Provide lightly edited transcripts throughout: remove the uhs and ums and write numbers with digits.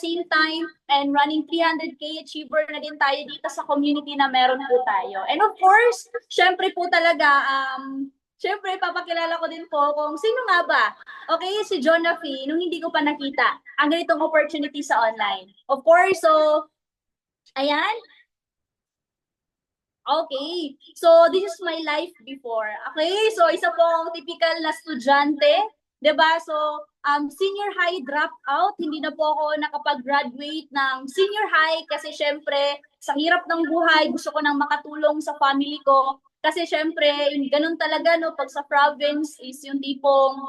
same time, and running 300K achiever na din tayo dito sa community na meron po tayo. And of course, syempre po talaga, syempre papakilala ko din po kung sino nga ba. Okay, si Jonah Fee, nung hindi ko pa nakita ang ganitong opportunity sa online. Of course, so, ayan. Okay, so this is my life before. Okay, so isa pong typical na estudyante, 'di ba? So, senior high dropout, hindi na po ako nakapag-graduate ng senior high kasi syempre, sa hirap ng buhay, gusto ko nang makatulong sa family ko. Kasi syempre, ganun talaga no, pag sa province is yung tipong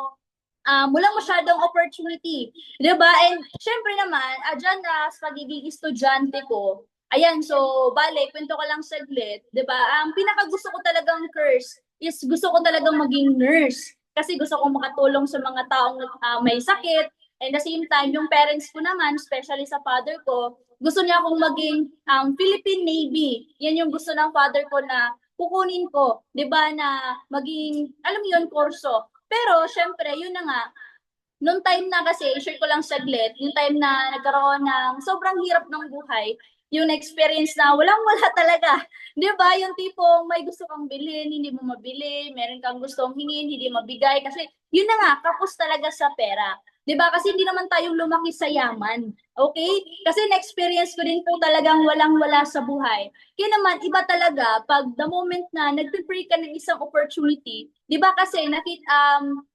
walang masyadong opportunity. 'Di ba? And syempre naman, dyan sa pagiging estudyante ko, ayan, so, bale, kwento ko lang saglit, 'di ba? Ang pinakagusto ko talagang curse is gusto ko talagang maging nurse. Kasi gusto ko makatulong sa mga taong may sakit. And the same time, yung parents ko naman, especially sa father ko, gusto niya akong maging Philippine Navy. Yan yung gusto ng father ko na kukunin ko, 'di ba, na maging, alam mo yun, kurso. Pero, syempre, yun na nga, nung time na kasi, share ko lang saglit, yung time na nagkaroon ng sobrang hirap ng buhay, yung experience na walang-wala talaga. Di ba? Yung tipong may gusto kang bilhin, hindi mo mabili, meron kang gustong hingin, hindi mabigay. Kasi yun na nga, kapos talaga sa pera. Di ba? Kasi hindi naman tayong lumaki sa yaman. Okay? Kasi na-experience ko din po talagang walang-wala sa buhay. Kaya naman, iba talaga pag the moment na nag-pray ka ng isang opportunity, di ba kasi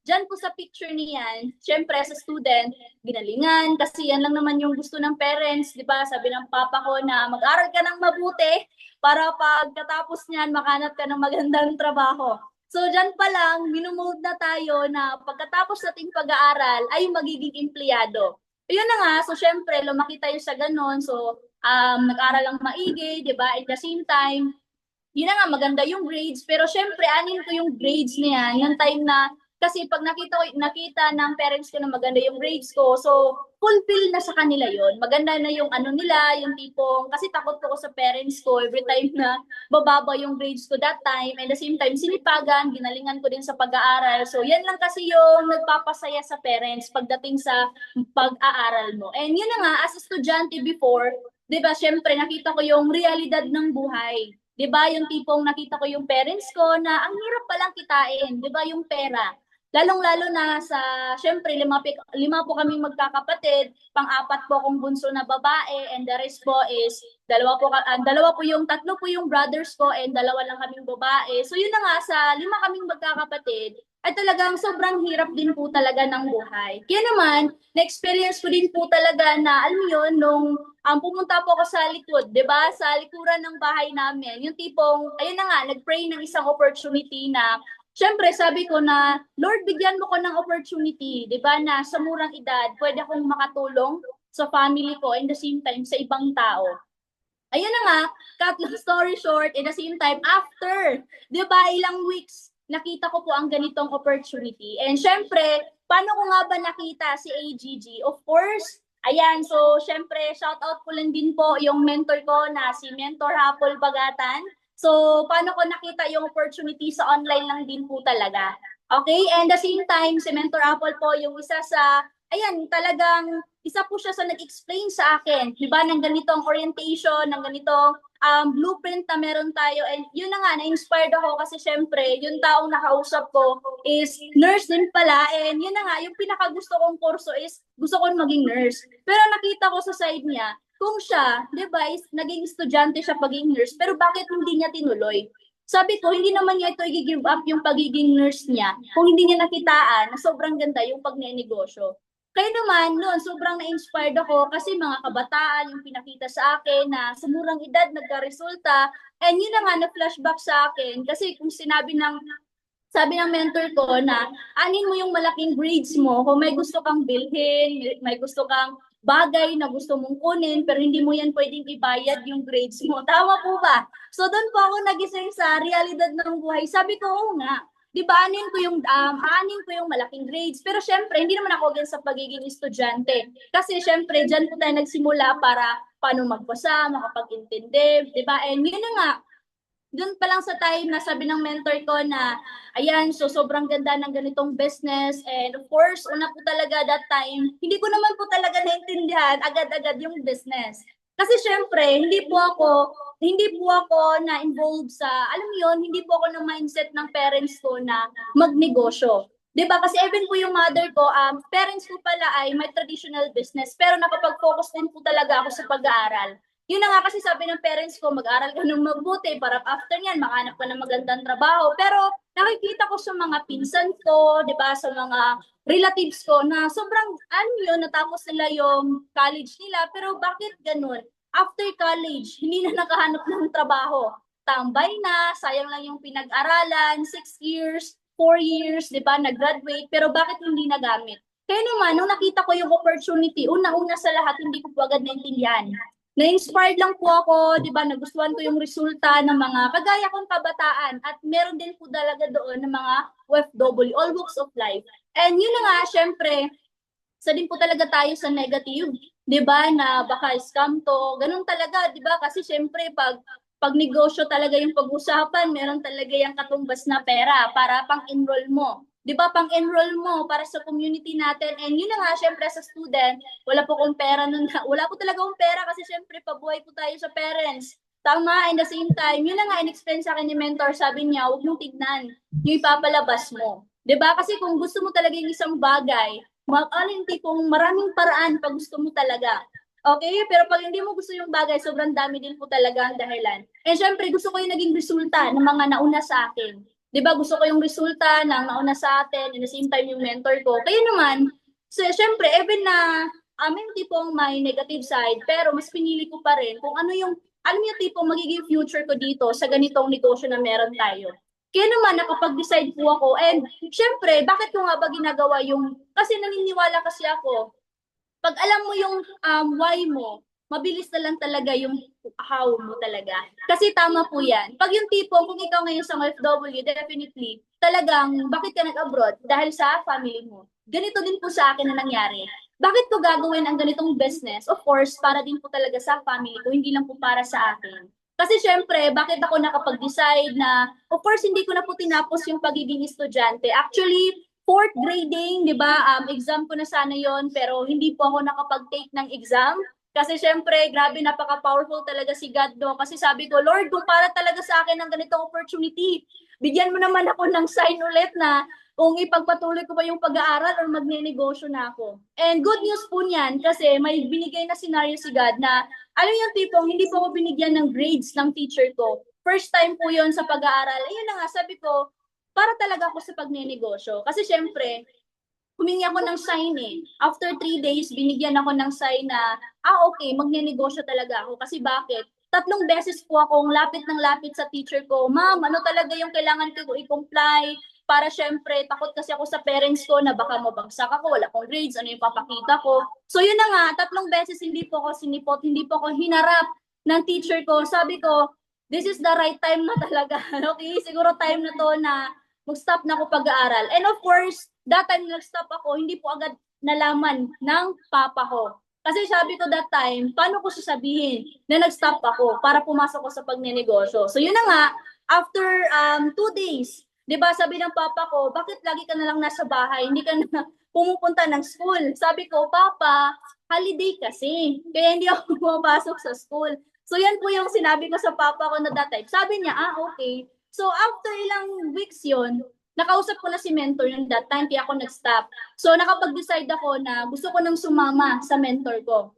dyan po sa picture niyan, syempre sa student, ginalingan, kasi yan lang naman yung gusto ng parents, di ba? Sabi ng papa ko na mag-aral ka ng mabuti para pagkatapos niyan, makanap ka ng magandang trabaho. So, dyan pa lang, minumode na tayo na pagkatapos nating pag-aaral ay magiging empleyado. Yun na nga, so syempre, lumaki tayo sa ganun. So, nag-aral lang maigi, di ba? At the same time, yun na nga, maganda yung grades. Pero syempre, anin ko yung grades niya, yung time na, kasi pag nakita ng parents ko na maganda yung grades ko, so fulfill na sa kanila yon. Maganda na yung ano nila, yung tipong, kasi takot ko sa parents ko every time na bababa yung grades ko that time. And the same time, sinipagan, ginalingan ko din sa pag-aaral. So yan lang kasi yung nagpapasaya sa parents pagdating sa pag-aaral mo. And yun na nga, as estudyante before, di ba, syempre nakita ko yung realidad ng buhay. 'Di ba, yung tipong nakita ko yung parents ko na ang hirap palang kitain, 'di ba, yung pera. Lalong-lalo na sa, syempre, lima po kaming magkakapatid, pang-apat po akong bunso na babae, and the rest po is, tatlo po yung brothers ko, and dalawa lang kaming babae. So yun na nga, sa lima kaming magkakapatid, ay talagang sobrang hirap din po talaga ng buhay. Kaya naman, na-experience ko din po talaga na, alam mo yun, nung pumunta po ako sa likod, 'di ba? Sa likuran ng bahay namin. Yung tipong ayun na nga, nagpray ng isang opportunity na syempre sabi ko na, Lord, bigyan mo ko ng opportunity, 'di ba? Na sa murang edad, pwede akong makatulong sa family ko and the same time sa ibang tao. Ayun na nga, cut long story short, at the same time, after, di ba, ilang weeks, nakita ko po ang ganitong opportunity. And syempre, paano ko nga ba nakita si AGG? Of course, ayan, so syempre, shout out ko lang din po yung mentor ko na si Mentor Hapol Bagatan. So, paano ko nakita yung opportunity sa online lang din po talaga. Okay, and the same time, si Mentor Apple po yung isa sa, ayan, talagang isa po siya sa nag-explain sa akin, di ba, ng ganitong orientation, ng ganitong blueprint na meron tayo. And yun na nga, na-inspired ako kasi syempre, yung taong nakausap ko is nurse din pala. And yun na nga, yung pinakagusto kong kurso is gusto kong maging nurse. Pero nakita ko sa side niya, kung siya, di ba, is naging estudyante siya pagiging nurse, pero bakit hindi niya tinuloy? Sabi ko, hindi naman niya ito i-give up yung pagiging nurse niya kung hindi niya nakitaan na sobrang ganda yung pagnenegosyo. Kaya naman, noon, sobrang na-inspired ako kasi mga kabataan yung pinakita sa akin na sa murang edad nagka-resulta. And yun na nga, na-flashback sa akin kasi kung sabi ng mentor ko na anin mo yung malaking grades mo kung may gusto kang bilhin, may gusto kang bagay na gusto mong kunin pero hindi mo yan pwedeng ibayad yung grades mo. Tama po ba? So doon po ako nagising sa realidad ng buhay. Sabi ko, oo nga, di ba, aanin ko yung malaking grades. Pero syempre, hindi naman ako against sa pagiging estudyante. Kasi syempre, dyan po tayo nagsimula para paano magbasa, makapag-intindi, di ba? And yun na nga, dun pa lang sa time na sabi ng mentor ko na, ayan, so sobrang ganda ng ganitong business. And of course, una po talaga that time, hindi ko naman po talaga naintindihan agad-agad yung business. Kasi syempre, hindi po ako na-involved sa, alam mo yun, hindi po ako ng mindset ng parents ko na magnegosyo. 'Di ba? Kasi even po yung mother ko, parents ko pala ay may traditional business, pero nakapag-focus din po talaga ako sa pag-aaral. Yun na nga kasi sabi ng parents ko, mag-aral ka ng mabuti para after niyan makahanap ka ng magandang trabaho. Pero nakikita ko sa mga pinsan ko, 'di ba, sa mga relatives ko na sobrang ano yun, natapos nila yung college nila, pero bakit ganun? After college, hindi na nakahanap ng trabaho. Tambay na, sayang lang yung pinag-aralan, 6 years, 4 years, di ba, nag-graduate, pero bakit hindi nagamit? Kaya naman, nung nakita ko yung opportunity, una-una sa lahat, hindi ko po agad naintindihan. Na-inspired lang po ako, di ba, nagustuhan ko yung resulta ng mga kagaya kong kabataan at meron din po talaga doon ng mga OFW, all walks of life. And yun na nga, syempre, isa din po talaga tayo sa negative, 'di ba, na baka scam to. Ganun talaga, 'di ba? Kasi syempre pag negosyo talaga yung pag-usapan, meron talaga yung katumbas na pera para pang-enroll mo. 'Di ba? Pang-enroll mo para sa community natin. And yun na nga, syempre sa student, wala po akong pera nun. Wala po talaga akong pera kasi syempre pabuhay po tayo sa parents. Tama, in the same time, yun na nga, in-explain sa akin ni mentor, sabi niya, huwag mong tignan yung ipapalabas mo. 'Di ba? Kasi kung gusto mo talaga yung isang bagay, alin tipong maraming paraan pag gusto mo talaga. Okay? Pero pag hindi mo gusto yung bagay, sobrang dami din po talaga ang dahilan. And syempre, gusto ko yung naging resulta ng mga nauna sa akin. 'Di ba? Gusto ko yung resulta ng nauna sa atin, in the same time yung mentor ko. Kaya naman, so, syempre, even na may tipong may negative side, pero mas pinili ko pa rin kung ano yung, alam yung tipong magiging future ko dito sa ganitong negosyo na meron tayo. Kaya naman, nakapag-decide po ako. And syempre, bakit ko nga ba ginagawa yung, kasi naniniwala kasi ako, pag alam mo yung why mo, mabilis na lang talaga yung how mo talaga. Kasi tama po yan. Pag yung tipo, kung ikaw ngayon sa OFW, definitely, talagang, bakit ka nag-abroad? Dahil sa family mo. Ganito din po sa akin na nangyari. Bakit ko gagawin ang ganitong business? Of course, para din po talaga sa family ko, hindi lang po para sa akin. Kasi syempre, bakit ako nakapag-decide na, of course, hindi ko na po tinapos yung pagiging estudyante. Actually, fourth grading, di ba? Exam ko na sana yon, pero hindi po ako nakapag-take ng exam. Kasi syempre, grabe, napaka-powerful talaga si God do. Kasi sabi ko, Lord, kung para talaga sa akin ng ganitong opportunity, bigyan mo naman ako ng sign ulit na kung ipagpatuloy ko ba yung pag-aaral or magne-negosyo na ako. And good news po niyan kasi may binigay na scenario si God na alam yung tipong hindi po ako binigyan ng grades ng teacher ko. First time po yon sa pag-aaral. Ayun na nga, sabi ko, para talaga ako sa pagnenegosyo. Kasi syempre, humingi ako ng sign eh. After 3 days, binigyan ako ng sign na, okay, magnenegosyo talaga ako. Kasi bakit? 3 beses po akong lapit ng lapit sa teacher ko, ma'am, ano talaga yung kailangan ko i-comply? Para syempre, takot kasi ako sa parents ko na baka mabagsak ako, wala akong grades, ano yung papakita ko. So yun na nga, 3 beses hindi po ako sinipot, hindi po ako hinarap ng teacher ko. Sabi ko, this is the right time na talaga. Okay, siguro time na to na mag-stop na ako pag-aaral. And of course, that time nag-stop ako, hindi po agad nalaman ng papa ko. Kasi sabi ko that time, paano ko sasabihin na nag-stop ako para pumasok ko sa pagnenegosyo? So yun na nga, after 2 days, di ba sabi ng papa ko, bakit lagi ka na lang nasa bahay, hindi ka na pumupunta ng school? Sabi ko, papa, holiday kasi, kaya hindi ako pumapasok sa school. So yan po yung sinabi ko sa papa ko na that time. Sabi niya, okay. So after ilang weeks yon, nakausap ko na si mentor yung that time, kaya ako nag-stop. So nakapag-decide ako na gusto ko nang sumama sa mentor ko.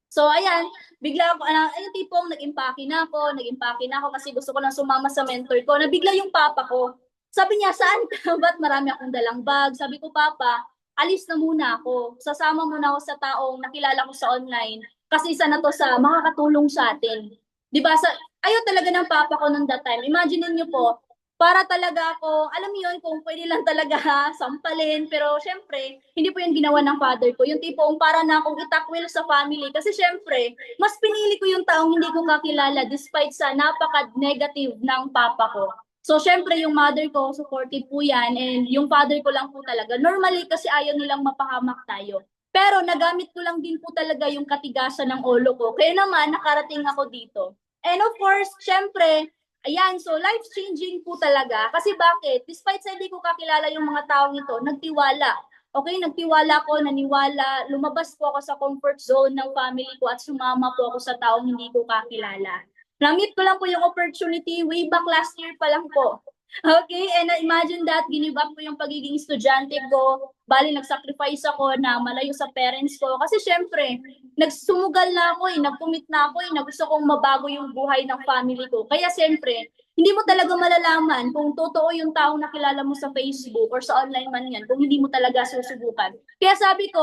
So ayan, bigla ako, yung tipong nag-impake na ako kasi gusto ko nang sumama sa mentor ko. Nabigla yung papa ko. Sabi niya, saan ka? Ba't marami akong dalang bag? Sabi ko, papa, alis na muna ako. Sasama muna ako sa taong nakilala ko sa online kasi isa na to sa makakatulong sa atin. 'Di ba? Ayaw talaga ng papa ko nung that time. Imagine niyo po, para talaga ako, alam mo yun, kung pwede lang talaga sampalin, pero syempre, hindi po yung ginawa ng father ko. Yung tipong para na akong itakwil sa family. Kasi syempre, mas pinili ko yung taong hindi ko kakilala despite sa napaka-negative ng papa ko. So syempre, yung mother ko, supportive po yan, and yung father ko lang po talaga. Normally, kasi ayaw nilang mapahamak tayo. Pero nagamit ko lang din po talaga yung katigasan ng ulo ko. Kaya naman, nakarating ako dito. And of course, syempre, Ayan, so life-changing po talaga. Kasi bakit? Despite sa hindi ko kakilala yung mga taong ito, nagtiwala. Okay, nagtiwala ko, naniwala, lumabas po ako sa comfort zone ng family ko at sumama po ako sa taong hindi ko kakilala. Namit ko lang po yung opportunity way back last year pa lang po. Okay, and imagine that, ginive up ko yung pagiging estudyante ko. Bali, nag-sacrifice ako na malayo sa parents ko. Kasi syempre, nagsumugal na ako nag-commit na ako na gusto kong mabago yung buhay ng family ko. Kaya syempre, hindi mo talaga malalaman kung totoo yung taong nakilala mo sa Facebook or sa online man yan, kung hindi mo talaga susubukan. Kaya sabi ko,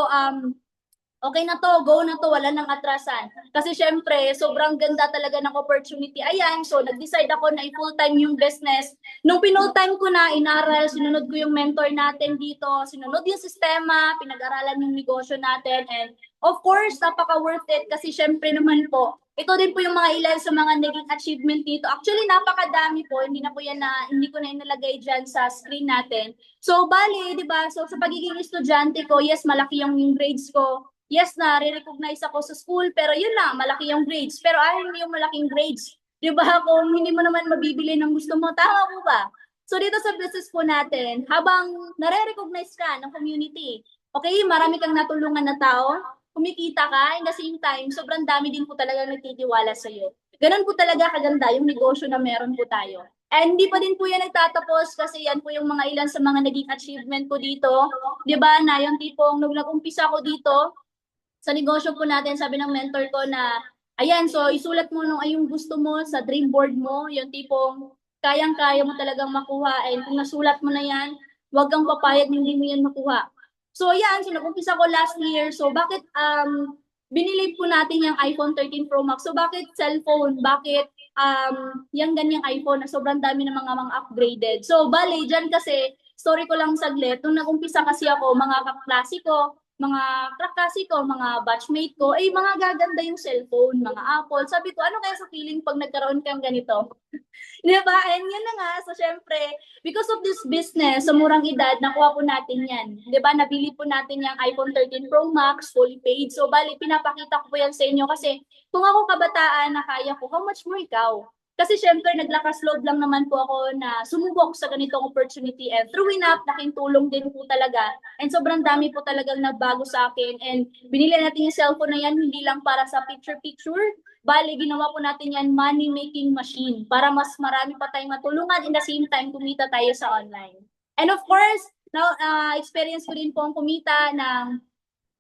okay na to, go na to, wala nang atrasan. Kasi syempre, sobrang ganda talaga ng opportunity. Ayan, so nag-decide ako na i-full-time yung business. Nung pinul-time ko na, inaral, sinunod ko yung mentor natin dito, sinunod yung sistema, pinag-aralan yung negosyo natin, and of course, napaka-worth it kasi syempre naman po, ito din po yung mga ilan sa mga naging achievement dito. Actually, napakadami po, hindi na po yan na, hindi ko na inalagay dyan sa screen natin. So, bali, di ba? So, sa pagiging estudyante ko, yes, malaki yung grades ko. Yes, na-recognize ako sa school, pero yun lang, malaki yung grades. Pero ayaw hindi yung malaking grades. Di ba? Kung hindi mo naman mabibili ng gusto mo, tama po ba? So dito sa business po natin, habang nare-recognize ka ng community, okay, marami kang natulungan na tao, kumikita ka, in the same time, sobrang dami din po talaga nagtitiwala sa iyo. Ganun po talaga kaganda yung negosyo na meron po tayo. And hindi pa din po yan nagtatapos kasi yan po yung mga ilan sa mga naging achievement ko dito. Di ba na yung tipong nung nag-umpisa ko dito, sa negosyo po natin, sabi ng mentor ko na, ayan, so isulat mo nung ay yung gusto mo sa dream board mo, yung tipong kayang-kaya mo talagang makuha, and kung nasulat mo na yan, huwag kang papayag na hindi mo yan makuha. So yan, so nag-umpisa ko last year, so bakit binili po natin yung iPhone 13 Pro Max, so bakit cellphone, bakit yung ganyang iPhone na sobrang dami ng mga upgraded. So bale, dyan kasi, story ko lang saglit, nung nag-umpisa kasi ako, mga kaklase ko, mga kaklase ko, mga batchmate ko, ay mga gaganda yung cellphone, mga Apple. Sabi ko, ano kaya sa feeling pag nagkaroon kang ganito? Di ba? And yun na nga. So, syempre, because of this business, sa murang edad, nakuha po natin yan. Di ba? Nabili po natin yung iPhone 13 Pro Max, fully paid. So, bali, pinapakita ko po yan sa inyo kasi kung ako kabataan na kaya ko, how much more ikaw? Kasi syempre, naglakas loob lang naman po ako na sumubok sa ganitong opportunity, and through enough, laking tulong din po talaga. And sobrang dami po talagang nagbago sa akin. And binili natin yung cellphone na yan, hindi lang para sa picture-picture. Bale, ginawa po natin yan money-making machine para mas marami pa tayong matulungan, in the same time, kumita tayo sa online. And of course, now, experience ko din po ang kumita ng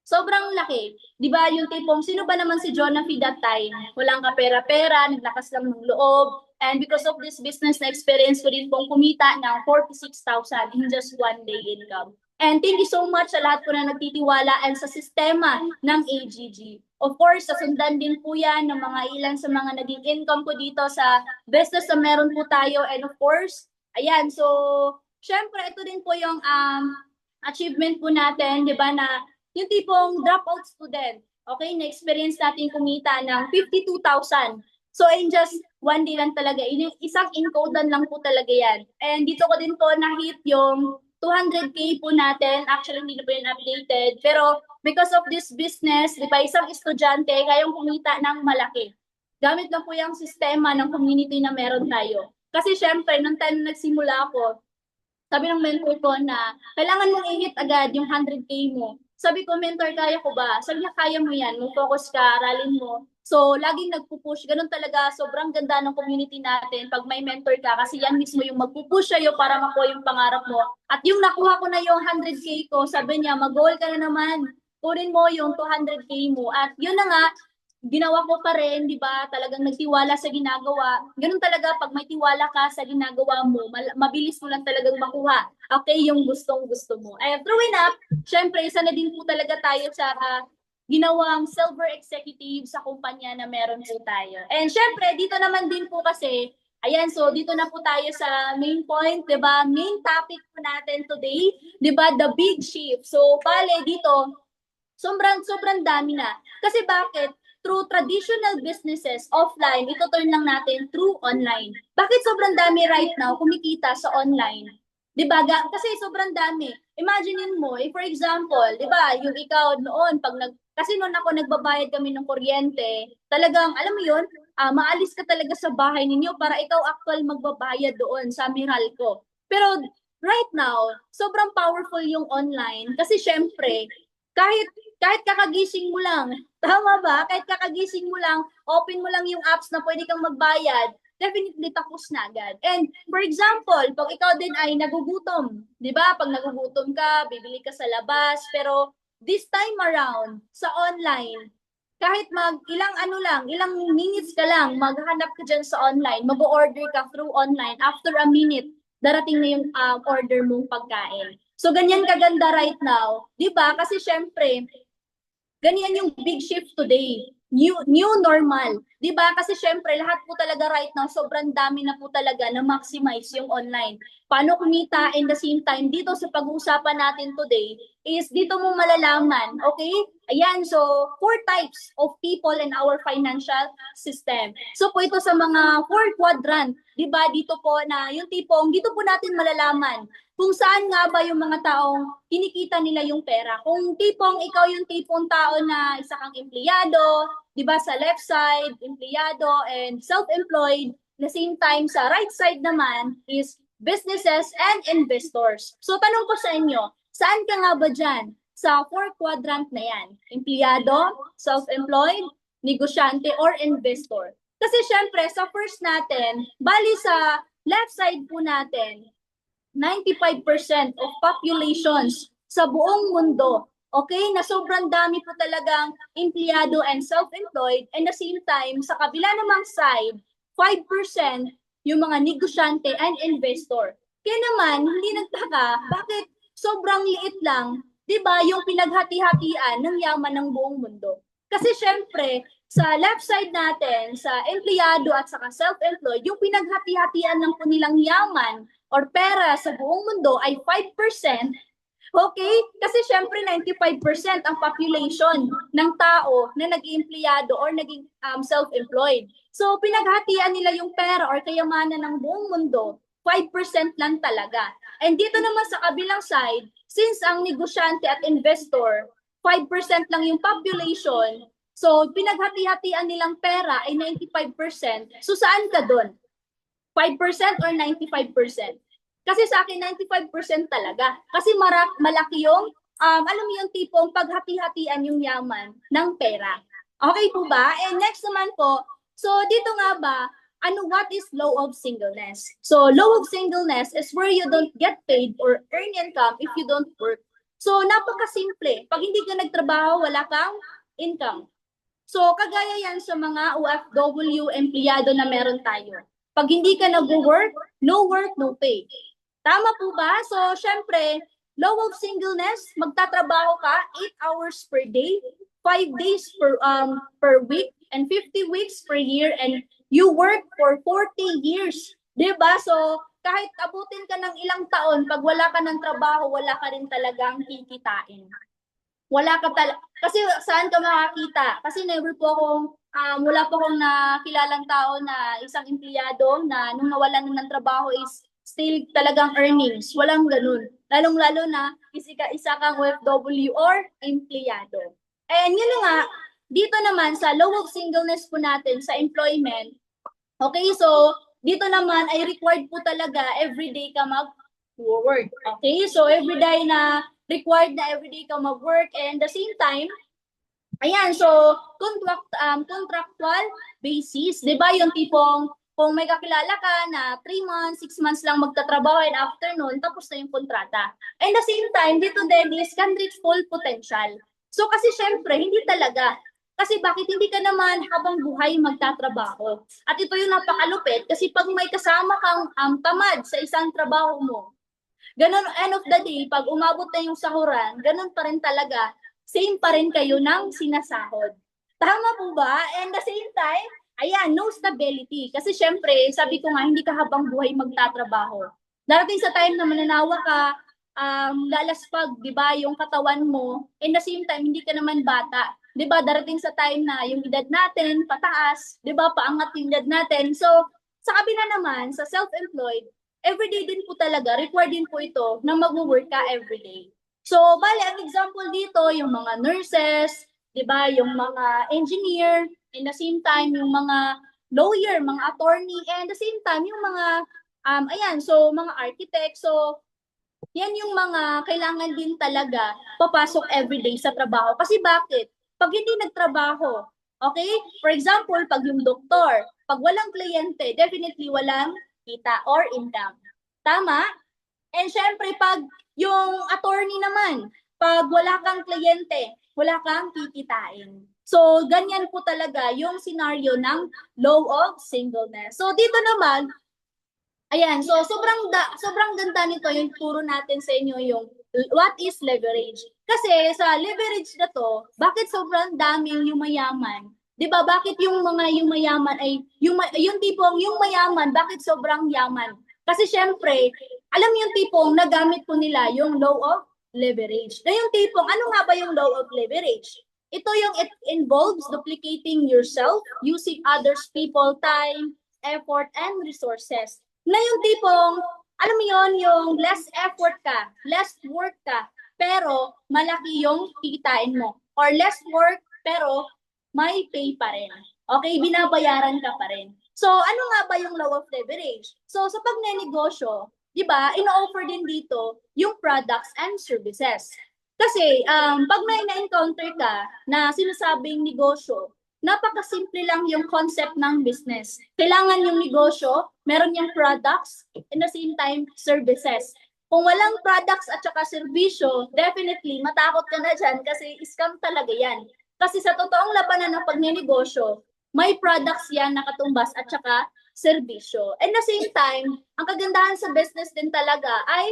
sobrang laki. Di ba yung tipong, sino ba naman si Jonah Fee that time? Walang kapera-pera, naglakas lang ng loob. And because of this business na experience ko din pong kumita ng 46,000 in just one day income. And thank you so much sa lahat po na nagtitiwala and sa sistema ng AGG. Of course, sasundan din po yan ng mga ilan sa mga naging income ko dito sa business na meron po tayo. And of course, ayan, so, syempre, ito din po yung achievement po natin, di ba, na yung tipong dropout student, okay, na-experience natin kumita ng 52,000. So, in just one day lang talaga, isang encodean lang po talaga yan. And dito ko din po na-hit yung 200K po natin. Actually, hindi na po yun updated. Pero, because of this business, di ba, isang estudyante, kayang kumita ng malaki. Gamit lang po yung sistema ng community na meron tayo. Kasi syempre, nung time na nagsimula ako, sabi ng mentor ko na kailangan mong i-hit agad yung 100K mo. Sabi ko, mentor, kaya ko ba? Sabi niya, kaya mo yan. Mag-focus ka, aralin mo. So, laging nagpupush. Ganun talaga, sobrang ganda ng community natin pag may mentor ka kasi yan mismo yung magpupush sa'yo para makuha yung pangarap mo. At yung nakuha ko na yung 100K ko, sabi niya, mag-goal ka na naman. Kunin mo yung 200K mo. At yun na nga, ginawa ko pa rin, di ba? Talagang nagtiwala sa ginagawa. Ganun talaga, pag may tiwala ka sa ginagawa mo, mabilis mo lang talagang makuha. Okay, yung gustong-gusto mo. And true enough, syempre, isa na din po talaga tayo sa ginawang silver executive sa kumpanya na meron po tayo. And syempre, dito naman din po kasi, ayan, so dito na po tayo sa main point, di ba? Main topic po natin today, di ba? The big shift. So, bale, dito, sobrang dami na. Kasi bakit? Through traditional businesses, offline, ito turn lang natin through online. Bakit sobrang dami right now kumikita sa online? Diba? Kasi sobrang dami. Imaginein mo, for example, diba, yung ikaw noon, pag Kasi noon ako nagbabayad kami ng kuryente, talagang, alam mo yun, maalis ka talaga sa bahay ninyo para ikaw actual magbabayad doon sa Meralco. Pero right now, sobrang powerful yung online kasi syempre, kahit kahit kakagising mo lang, tama ba? Kahit kakagising mo lang, open mo lang yung apps na pwede kang magbayad, definitely tapos na agad. And for example, pag ikaw din ay nagugutom, 'di ba? Pag nagugutom ka, bibili ka sa labas, pero this time around sa online, kahit ilang ano lang, ilang minutes ka lang, maghanap ka dyan sa online, mag-order ka through online, after a minute, darating na yung order mong pagkain. So, ganyan kaganda right now, di ba? Kasi syempre, ganyan yung big shift today. New normal. 'Di ba? Kasi syempre lahat po talaga right now sobrang dami na po talaga na maximize yung online. Paano kumita and the same time dito sa pag-uusapan natin today is dito mo malalaman, okay? Ayan, so four types of people in our financial system. So po ito sa mga four quadrant, 'di ba? Dito po na yung tipong dito po natin malalaman kung saan nga ba yung mga taong kinikita nila yung pera. Kung tipong ikaw yung tipong tao na isa kang empleyado, 'di ba, sa left side, empleyado and self-employed, the same time sa right side naman is businesses and investors. So tanong ko sa inyo, saan ka nga ba diyan sa four quadrant na yan? Empleyado, self-employed, negosyante or investor? Kasi syempre sa first natin, bali sa left side po natin, 95% of populations sa buong mundo, okay, na sobrang dami po talagang empleyado and self-employed, and the same time, sa kabila namang side, 5% yung mga negosyante and investor. Kaya naman, hindi nagtaka, bakit sobrang liit lang, di ba, yung pinaghati-hatian ng yaman ng buong mundo. Kasi syempre, sa left side natin, sa empleyado at saka self-employed, yung pinaghati-hatian ng po nilang yaman or pera sa buong mundo ay 5%, okay? Kasi syempre 95% ang population ng tao na nag-iempleyado or naging self-employed. So pinaghatian nila yung pera or kayamanan ng buong mundo, 5% lang talaga. And dito naman sa kabilang side, since ang negosyante at investor, 5% lang yung population, so pinaghati-hatian nilang pera ay 95%. So saan ka doon? 5% or 95%? Kasi sa akin, 95% talaga. Kasi malaki yung, alam mo yung tipong paghati-hatian yung yaman ng pera. Okay po ba? And next naman po, so dito nga ba, what is law of singleness? So law of singleness is where you don't get paid or earn income if you don't work. So napakasimple. Pag hindi ka nagtrabaho, wala kang income. So kagaya yan sa mga OFW empleyado na meron tayo. Pag hindi ka nag-work, no work, no pay. Tama po ba? So, syempre, law of singleness, magtatrabaho ka 8 hours per day, 5 days per week, and 50 weeks per year, and you work for 40 years. Diba? So, kahit abutin ka ng ilang taon, pag wala ka ng trabaho, wala ka rin talagang kikitain. Wala ka talaga. Kasi saan ka makakita? Kasi never po akong, wala po akong nakilalang tao na isang empleyado na nung nawalan na ng trabaho is still talagang earnings. Walang ganun. Lalong-lalo na isa kang OFW or empleyado. And yun nga, dito naman sa law of singleness po natin sa employment, okay, so dito naman ay required po talaga everyday ka mag-work. Okay, so everyday na required na everyday ka mag-work, and the same time, ayan, so contractual basis, 'di ba? Yung tipong kung may kakilala ka na 3 months, 6 months lang magtatrabaho and after noon, tapos na yung kontrata. And the same time, dito din is can reach full potential. So kasi syempre, hindi talaga. Kasi bakit hindi ka naman habang buhay magtatrabaho? At ito yung napakalupit kasi pag may kasama kang tamad sa isang trabaho mo, ganun, end of the day, pag umabot na yung sahuran, ganun pa rin talaga, same pa rin kayo ng sinasahod. Tama po ba? And the same time, ayan, no stability. Kasi syempre, sabi ko nga, hindi ka habang buhay magtatrabaho. Darating sa time na mananawa ka, lalaspag, di ba, yung katawan mo, and the same time, hindi ka naman bata. Di ba, darating sa time na yung edad natin, pataas, di ba, paangat yung edad natin. So, sa kabila naman, sa self-employed, everyday din po talaga, required din po ito na mag-work ka everyday. So, bale, ang example dito, yung mga nurses, 'di ba? Yung mga engineer, and the same time yung mga lawyer, mga attorney, and the same time yung mga ayan, so mga architect. So yan yung mga kailangan din talaga papasok everyday sa trabaho. Kasi bakit? Pag hindi nagtrabaho, okay? For example, pag yung doktor, pag walang kliyente, definitely walang kita or income. Tama? And syempre, pag yung attorney naman, pag wala kang kliyente, wala kang kikitain. So, ganyan po talaga yung scenario ng law of singleness. So, dito naman, ayan, so sobrang ganda nito yung turo natin sa inyo yung what is leverage. Kasi sa leverage na to, bakit sobrang daming yumayaman? 'Di ba? Bakit yung mga yumayaman ay yung tipong yung mayaman, bakit sobrang yaman? Kasi syempre, alam yung tipong nagamit po nila yung law of leverage. Na yung tipong ano nga ba yung law of leverage? Ito yung it involves duplicating yourself, using others people time, effort and resources na yung tipong, alam mo yon yung less effort ka, less work ka, pero malaki yung kikitain mo. Or less work, pero may pay pa rin. Okay, binabayaran ka pa rin. So, ano nga ba yung law of leverage? So, sa pagnenegosyo, di ba, ino-offer din dito yung products and services. Kasi, pag may na-encounter ka na sinasabing negosyo, napakasimple lang yung concept ng business. Kailangan yung negosyo, meron yung products, and the same time, services. Kung walang products at saka serbisyo, definitely, matakot ka na dyan kasi scam talaga yan. Kasi sa totoong labanan ng pagnenegosyo, may products yan nakatumbas at saka serbisyo. And the same time, ang kagandahan sa business din talaga ay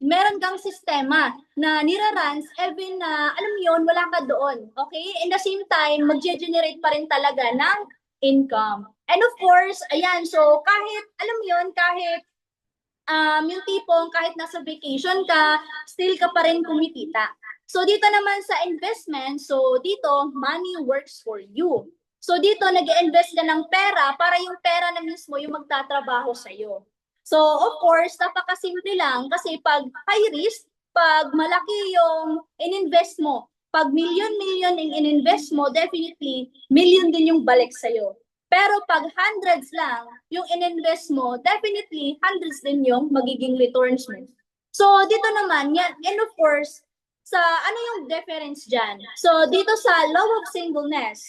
meron kang sistema na niraruns even na, alam mo yun, wala ka doon. Okay? In the same time, mag-generate pa rin talaga ng income. And of course, ayan, so kahit, alam mo yun, kahit yung tipong kahit nasa vacation ka, still ka pa rin kumikita. So dito naman sa investment, so dito, money works for you. So dito, nag-invest ka ng pera para yung pera na mismo yung magtatrabaho sa'yo. So of course, napakasimple lang kasi pag high risk, pag malaki yung in-invest mo, pag million-million yung in-invest mo, definitely, million din yung balik sa'yo. Pero pag hundreds lang yung in-invest mo, definitely hundreds din yung magiging returns mo. So dito naman, yan, and of course, sa ano yung difference dyan? So dito sa law of singleness,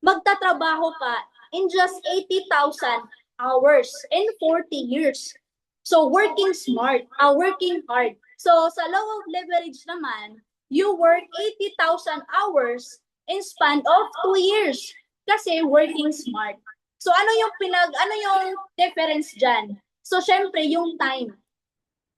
magtatrabaho ka in just 80,000 hours in 40 years. So working smart, working hard. So sa law of leverage naman, you work 80,000 hours in span of 2 years kasi working smart. So ano yung difference diyan? So syempre yung time.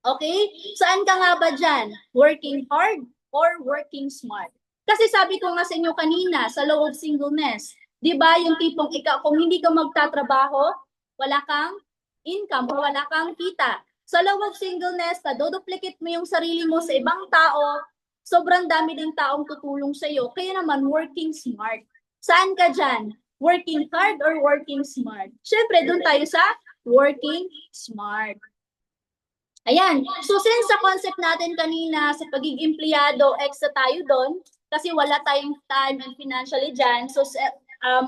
Okay? Saan ka nga ba dyan? Working hard or working smart? Kasi sabi ko nga sa inyo kanina, sa law of singleness, di ba yung tipong ikaw, kung hindi ka magtatrabaho, wala kang income o wala kang kita. Sa law of singleness, doduplicate mo yung sarili mo sa ibang tao, sobrang dami din taong tutulong sa iyo. Kaya naman, working smart. Saan ka dyan? Working hard or working smart? Siyempre, doon tayo sa working smart. Ayan. So since sa concept natin kanina sa pagiging empleyado, extra tayo doon kasi wala tayong time and financially dyan. So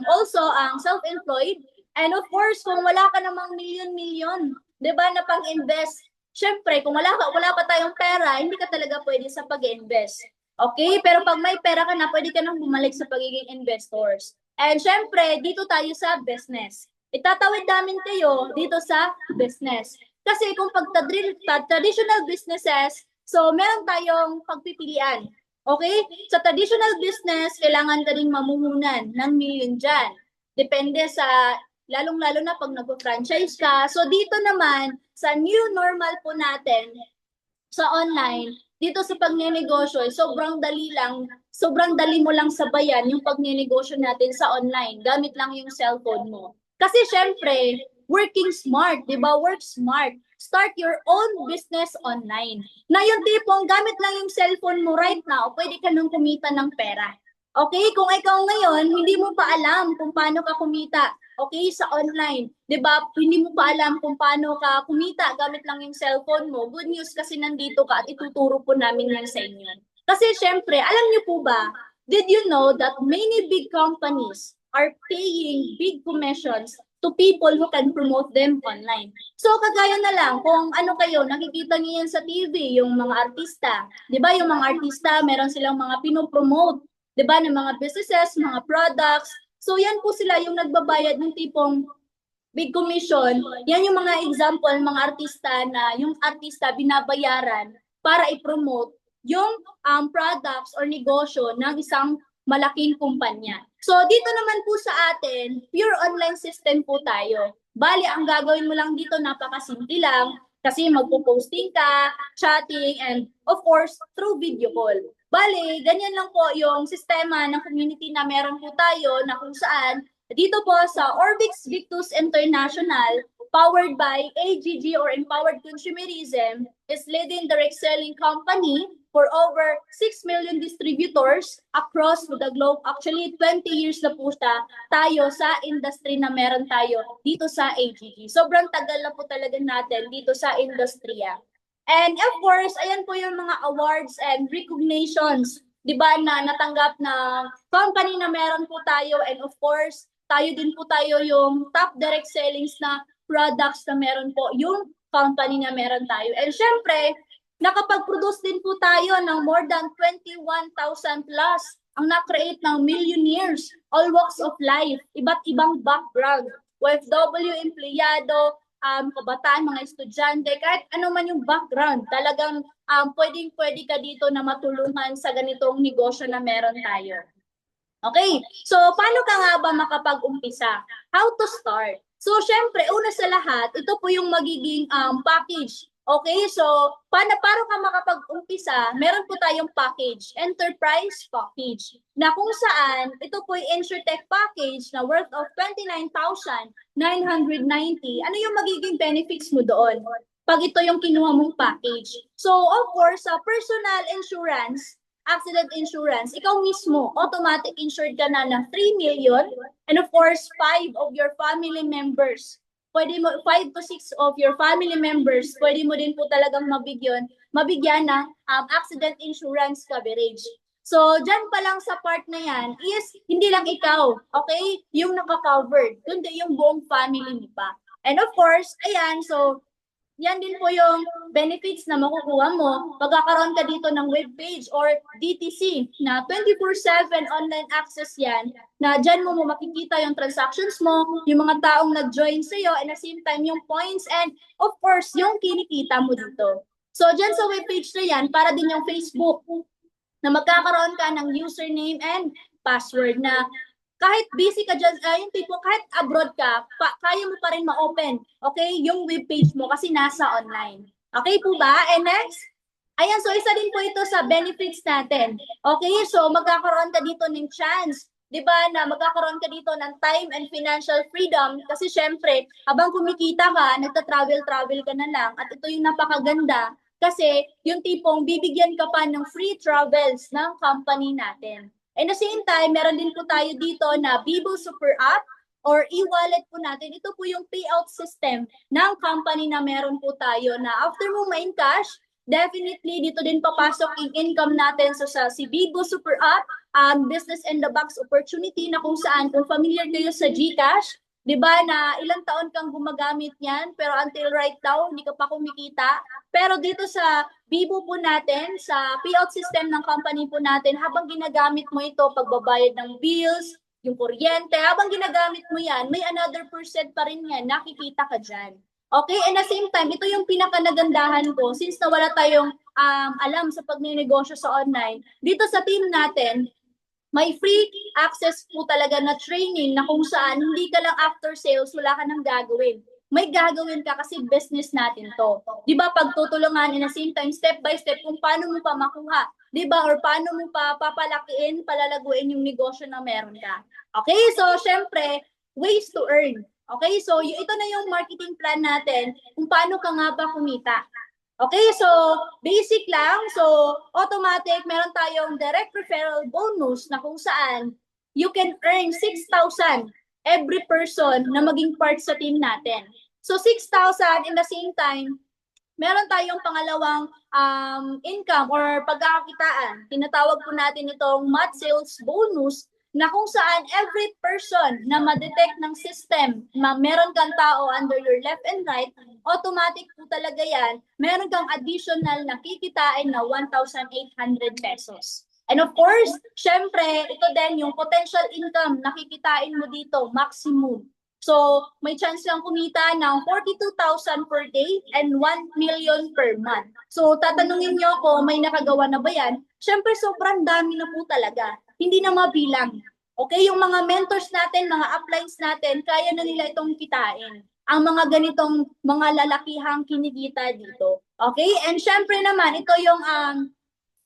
also ang self-employed. And of course, kung wala ka namang million-million, 'di ba, na pang-invest, syempre kung wala pa tayong pera, hindi ka talaga pwede sa pag-invest. Okay? Pero pag may pera ka na, pwede ka nang bumalik sa pagiging investors. And syempre, dito tayo sa business. Itatawid namin kayo dito sa business. Kasi kung pag traditional businesses, so meron tayong pagpipilian. Okay? Sa traditional business, kailangan ka rin mamumunan ng million dyan. Depende sa, lalong-lalo na pag nag-franchise ka. So dito naman, sa new normal po natin, sa online, dito sa pagnenegosyo, sobrang dali mo lang sabayan yung pagnenegosyo natin sa online. Gamit lang yung cellphone mo. Kasi syempre, working smart, di ba? Work smart. Start your own business online. Na yung tipong gamit lang yung cellphone mo right now, pwede ka nang kumita ng pera. Okay? Kung ikaw ngayon, hindi mo pa alam kung paano ka kumita, okay, sa online. 'Di ba? Hindi mo pa alam kung paano ka kumita gamit lang yung cellphone mo. Good news kasi nandito ka at ituturo po namin yan sa inyo. Kasi syempre, alam niyo po ba, did you know that many big companies are paying big commissions to people who can promote them online? So kagaya na lang, kung ano kayo, nakikita niyo yan sa TV, yung mga artista. Di ba yung mga artista, meron silang mga pinopromote, di ba, ng mga businesses, mga products. So yan po sila yung nagbabayad ng tipong big commission. Yan yung mga example, mga artista na yung artista binabayaran para i-promote yung products or negosyo ng isang malaking kumpanya. So dito naman po sa atin, pure online system po tayo. Bali, ang gagawin mo lang dito napakasimple lang kasi magpo-posting ka, chatting, and of course, through video call. Bali, ganyan lang po yung sistema ng community na meron po tayo na kung saan dito po sa Orbix Victus International, powered by AGG or Empowered Consumerism, is leading direct selling company for over 6 million distributors across the globe. Actually, 20 years na po tayo sa industry na meron tayo dito sa AGG. Sobrang tagal na po talaga natin dito sa industriya. And of course, ayan po yung mga awards and recognitions, di ba, na natanggap ng company na meron po tayo. And of course, tayo din po tayo yung top direct sellings na products na meron po yung company na meron tayo. And syempre, nakapag-produce din po tayo ng more than 21,000 plus ang na-create ng millionaires, all walks of life, iba't ibang background, OFW, empleyado, kabataan, mga estudyante, kahit ano man yung background, talagang pwedeng-pwede ka dito na matulungan sa ganitong negosyo na meron tayo. Okay, so paano ka nga ba makapag-umpisa? How to start? So syempre, una sa lahat, ito po yung magiging package. Okay, so para ka makapag-umpisa, meron po tayong package, enterprise package, na kung saan ito po yung InsurTech package na worth of 29,990. Ano yung magiging benefits mo doon pag ito yung kinuha mong package? So of course, sa personal insurance, accident insurance, ikaw mismo, automatic insured ka na ng 3 million, and of course, 5 of your family members. Pwede mo, 5 to 6 of your family members, pwede mo din po talagang mabigyan ng accident insurance coverage. So, dyan pa lang sa part na yan is, hindi lang ikaw, okay, yung naka-covered, kundi yung buong family mo pa. And of course, ayan, so, yan din po yung benefits na makukuha mo. Pagkakaroon ka dito ng webpage or DTC na 24/7 online access yan, na dyan mo makikita yung transactions mo, yung mga taong nag-join sa'yo, and at the same time yung points, and of course, yung kinikita mo dito. So dyan sa webpage na yan, para din yung Facebook, na magkakaroon ka ng username and password na kahit busy ka dyan, yung tipo, kahit abroad ka, kaya mo pa rin ma-open, okay, yung webpage mo kasi nasa online. Okay po ba? And next, ayan, so isa din po ito sa benefits natin. Okay, so magkakaroon ka dito ng chance, di ba, na magkakaroon ka dito ng time and financial freedom kasi syempre, habang kumikita ka, nagta-travel ka na lang, at ito yung napakaganda kasi yung tipong bibigyan ka pa ng free travels ng company natin. And at the same time, meron din po tayo dito na Bibo Super App or e-wallet po natin. Ito po yung payout system ng company na meron po tayo na after mo ma-encash, definitely dito din papasok yung income natin. So sa si Bibo Super App, business in the box opportunity na kung saan, kung familiar kayo sa GCash, di ba na ilang taon kang gumagamit niyan pero until right now hindi ka pa kumikita. Pero dito sa Bibo po natin, sa payout system ng company po natin, habang ginagamit mo ito, pagbabayad ng bills, yung kuryente, habang ginagamit mo yan, may another percent pa rin yan, nakikita ka dyan. Okay, and at the same time, ito yung pinakanagandahan ko, since nawala tayong alam sa pagnenegosyo sa online, dito sa team natin, may free access po talaga na training na kung saan hindi ka lang after sales, wala ka nang gagawin. May gagawin ka kasi business natin to. Di ba, pagtutulungan in the same time, step by step, kung paano mo pa makuha. Di ba, or paano mo pa papalakiin, palalaguin yung negosyo na meron ka. Okay, so syempre, ways to earn. Okay, so ito na yung marketing plan natin kung paano ka nga ba kumita. Okay, so basic lang. So automatic, meron tayong direct referral bonus na kung saan you can earn 6,000 every person na maging part sa team natin. So 6,000 in the same time, meron tayong pangalawang income or pagkakakitaan. Tinatawag po natin itong mat sales bonus na kung saan every person na ma-detect ng system na meron kang tao under your left and right, automatic po talaga yan, meron kang additional na kikitain na 1,800 pesos. And of course, syempre, ito din yung potential income na kikitain mo dito, maximum. So, may chance kang kumita ng 42,000 per day and 1 million per month. So, tatanungin nyo ako, may nakagawa na ba yan? Syempre, sobrang dami na po talaga. Hindi na mabilang. Okay, yung mga mentors natin, mga uplines natin, kaya na nila itong kitain. Ang mga ganitong mga lalakihang kinikita dito. Okay, and syempre naman, ito yung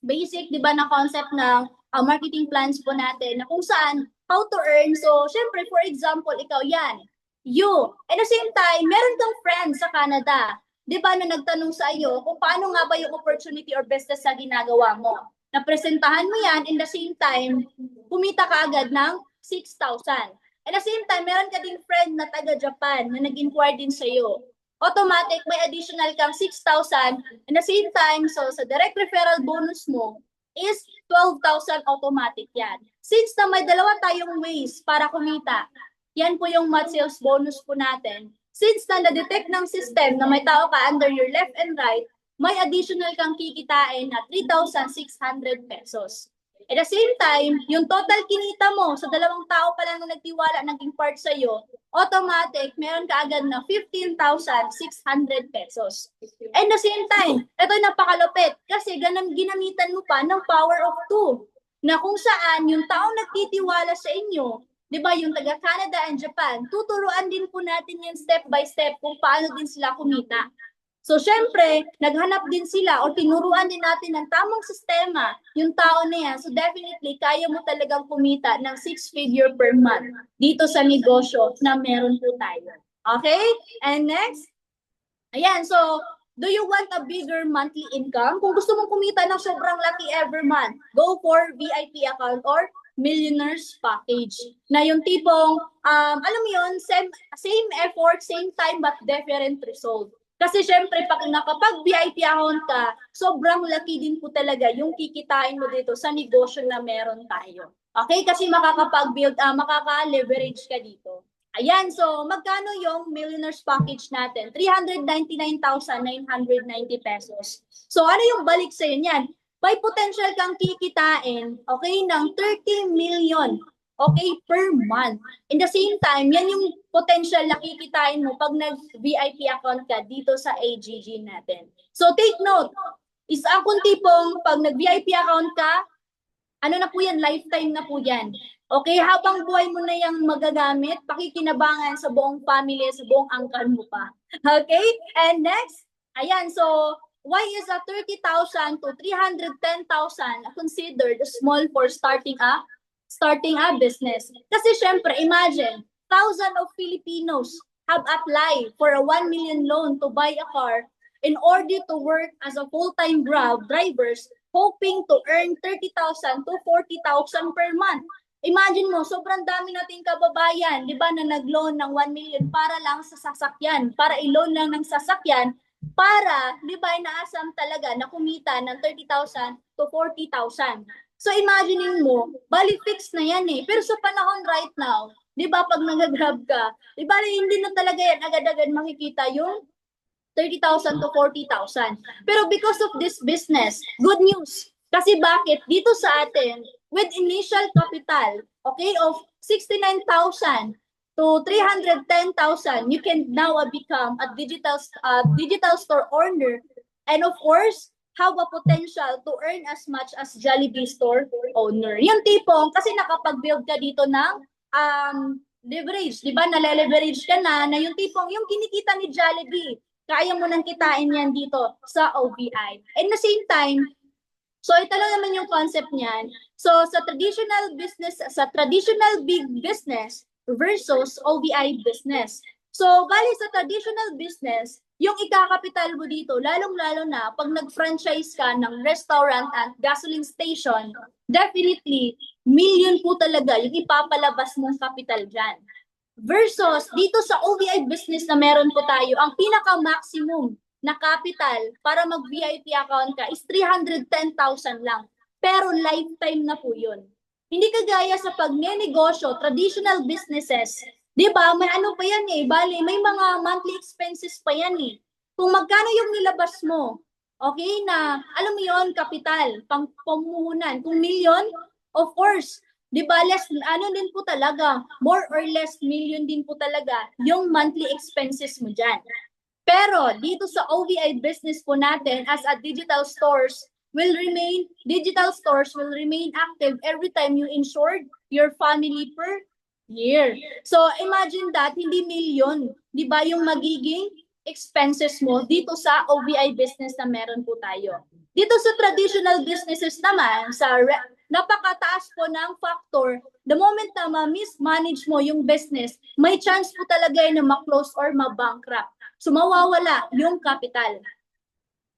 basic, di ba, na concept ng marketing plans po natin na kung saan how to earn. So, syempre, for example, ikaw yan. You. At the same time, meron kang friends sa Canada. Di ba, na nagtanong sa iyo kung paano nga ba yung opportunity or business na ginagawa mo. Napresentahan mo yan, in the same time, kumita ka agad ng 6,000. At the same time, meron ka ding friend na taga-Japan na nag-inquire din sa iyo. Automatic, may additional kang 6,000. At the same time, so sa direct referral bonus mo is 12,000 automatic yan. Since na may dalawa tayong ways para kumita, yan po yung mat sales bonus po natin. Since na na-detect ng system na may tao ka under your left and right, may additional kang kikitain na 3,600 pesos. At the same time, yung total kinita mo sa dalawang tao pa lang na nagtiwala naging part sa'yo, automatic, meron ka agad na 15,600 pesos. And the same time, ito napakalupit kasi ginamitan mo pa ng power of 2 na kung saan yung taong nagtitiwala sa inyo, di ba, yung taga Canada and Japan, tuturuan din po natin yung step by step kung paano din sila kumita. So, syempre, naghanap din sila o tinuruan din natin ng tamang sistema yung tao na yan. So, definitely, kaya mo talagang kumita ng 6-figure per month dito sa negosyo na meron po tayo. Okay? And next, ayan, so, do you want a bigger monthly income? Kung gusto mong kumita ng sobrang laki every month, go for VIP account or millionaires package. Na yung tipong, alam mo yun, same effort, same time, but different result. Kasi syempre, pag nakapag VIP account ka, sobrang laki din po talaga yung kikitain mo dito sa negosyo na meron tayo. Okay? Kasi makakapag-build, makaka-leverage ka dito. Ayan, so magkano yung millionaires package natin? 399,990 pesos. So ano yung balik sa'yo niyan? May potential kang kikitain, okay, ng 30 million, okay, per month. In the same time, yan yung potential na kikitain mo pag nag-VIP account ka dito sa AGG natin. So take note, is akong tipong pag nag-VIP account ka, ano na po yan, lifetime na po yan. Okay, habang buhay mo na yung magagamit, pakikinabangan sa buong family, sa buong angkan mo pa. Okay, and next, ayan, so why is a 30,000 to 310,000 considered small for starting a business? Kasi syempre, imagine, thousands of Filipinos have applied for a 1 million loan to buy a car in order to work as a full-time Grab drivers, hoping to earn 30,000 to 40,000 per month. Imagine mo, sobrang dami nating kababayan, di ba, na nag-loan ng 1 million para lang sa sasakyan, para i-loan lang ng sasakyan, para, di ba, inaasam talaga na kumita ng 30,000 to 40,000. So imagine mo, bali fix na yan eh. Pero sa panahon right now, di ba, pag nag-grab ka, di ba, hindi na talaga yan agad-agad makikita yung 30,000 to 40,000. Pero because of this business, good news. Kasi bakit? Dito sa atin, with initial capital, okay, of 69,000 to 310,000, you can now become a digital store owner, and of course, have a potential to earn as much as Jollibee store owner. Yung tipong, kasi nakapag-build ka dito ng leverage, di ba? Nale-leverage ka na yung tipong, yung kinikita ni Jollibee, kaya mo nang kitain yan dito sa OVI. And the same time, so ito lang naman yung concept niyan. So sa traditional big business versus OVI business. So bali sa traditional business, yung ikakapital mo dito, lalong-lalo na pag nag-franchise ka ng restaurant at gasoline station, definitely, million po talaga yung ipapalabas mong capital dyan. Versus, dito sa OVI business na meron po tayo, ang pinaka-maximum na capital para mag-VIP account ka is 310,000 lang. Pero lifetime na po yun. Hindi kagaya sa pagnenegosyo, traditional businesses, di ba? May ano pa yan eh, bali, may mga monthly expenses pa yan eh. Kung magkano yung nilabas mo, okay na, alam mo yon kapital, pang pamuhunan. Kung million, of course, di ba, less, ano din po talaga, more or less million din po talaga yung monthly expenses mo dyan. Pero dito sa OVI business po natin as a digital stores will remain active every time you insured your family per year. So imagine that, hindi million, di ba yung magiging expenses mo dito sa OVI business na meron po tayo. Dito sa traditional businesses naman, napakataas po ng factor. The moment na ma-mismanage mo yung business, may chance po talaga na ma-close or ma-bankrupt. So mawawala yung capital.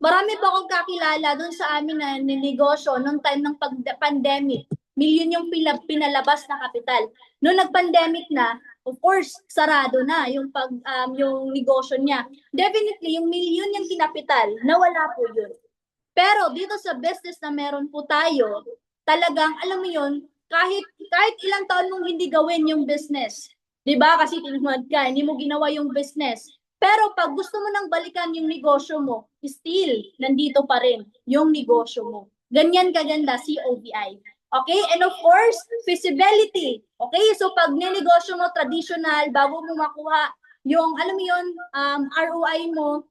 Marami pa akong kakilala doon sa amin na ninegosyo noong time ng pandemic. Milyon yung pinalabas na kapital. Noong nag-pandemic na, of course, sarado na yung negosyo niya. Definitely, yung milyon yung kinapital, nawala po yun. Pero dito sa business na meron po tayo, talagang, alam mo yun, kahit ilang taon mong hindi gawin yung business, di ba? Kasi tinumad ka, hindi mo ginawa yung business. Pero pag gusto mo nang balikan yung negosyo mo, still, nandito pa rin yung negosyo mo. Ganyan kaganda si OVI. Okay? And of course, feasibility. Okay? So pag ninegosyo mo traditional, bago mo makuha yung, alam mo yun, ROI mo,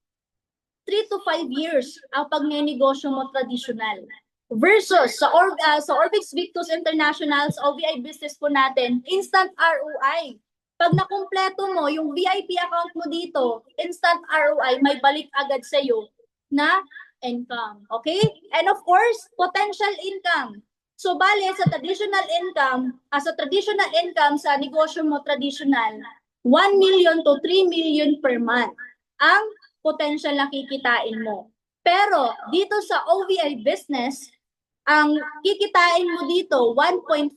3 to 5 years ang pagnenegosyo mo traditional. Versus sa Orbix Victus International, sa OVI business po natin, instant ROI. Pag nakumpleto mo yung VIP account mo dito, instant ROI, may balik agad sa iyo na income. Okay? And of course, potential income. So bale sa traditional income, sa negosyo mo traditional, 1 million to 3 million per month ang potential na kikitain mo. Pero dito sa OVI business, ang kikitain mo dito 1.4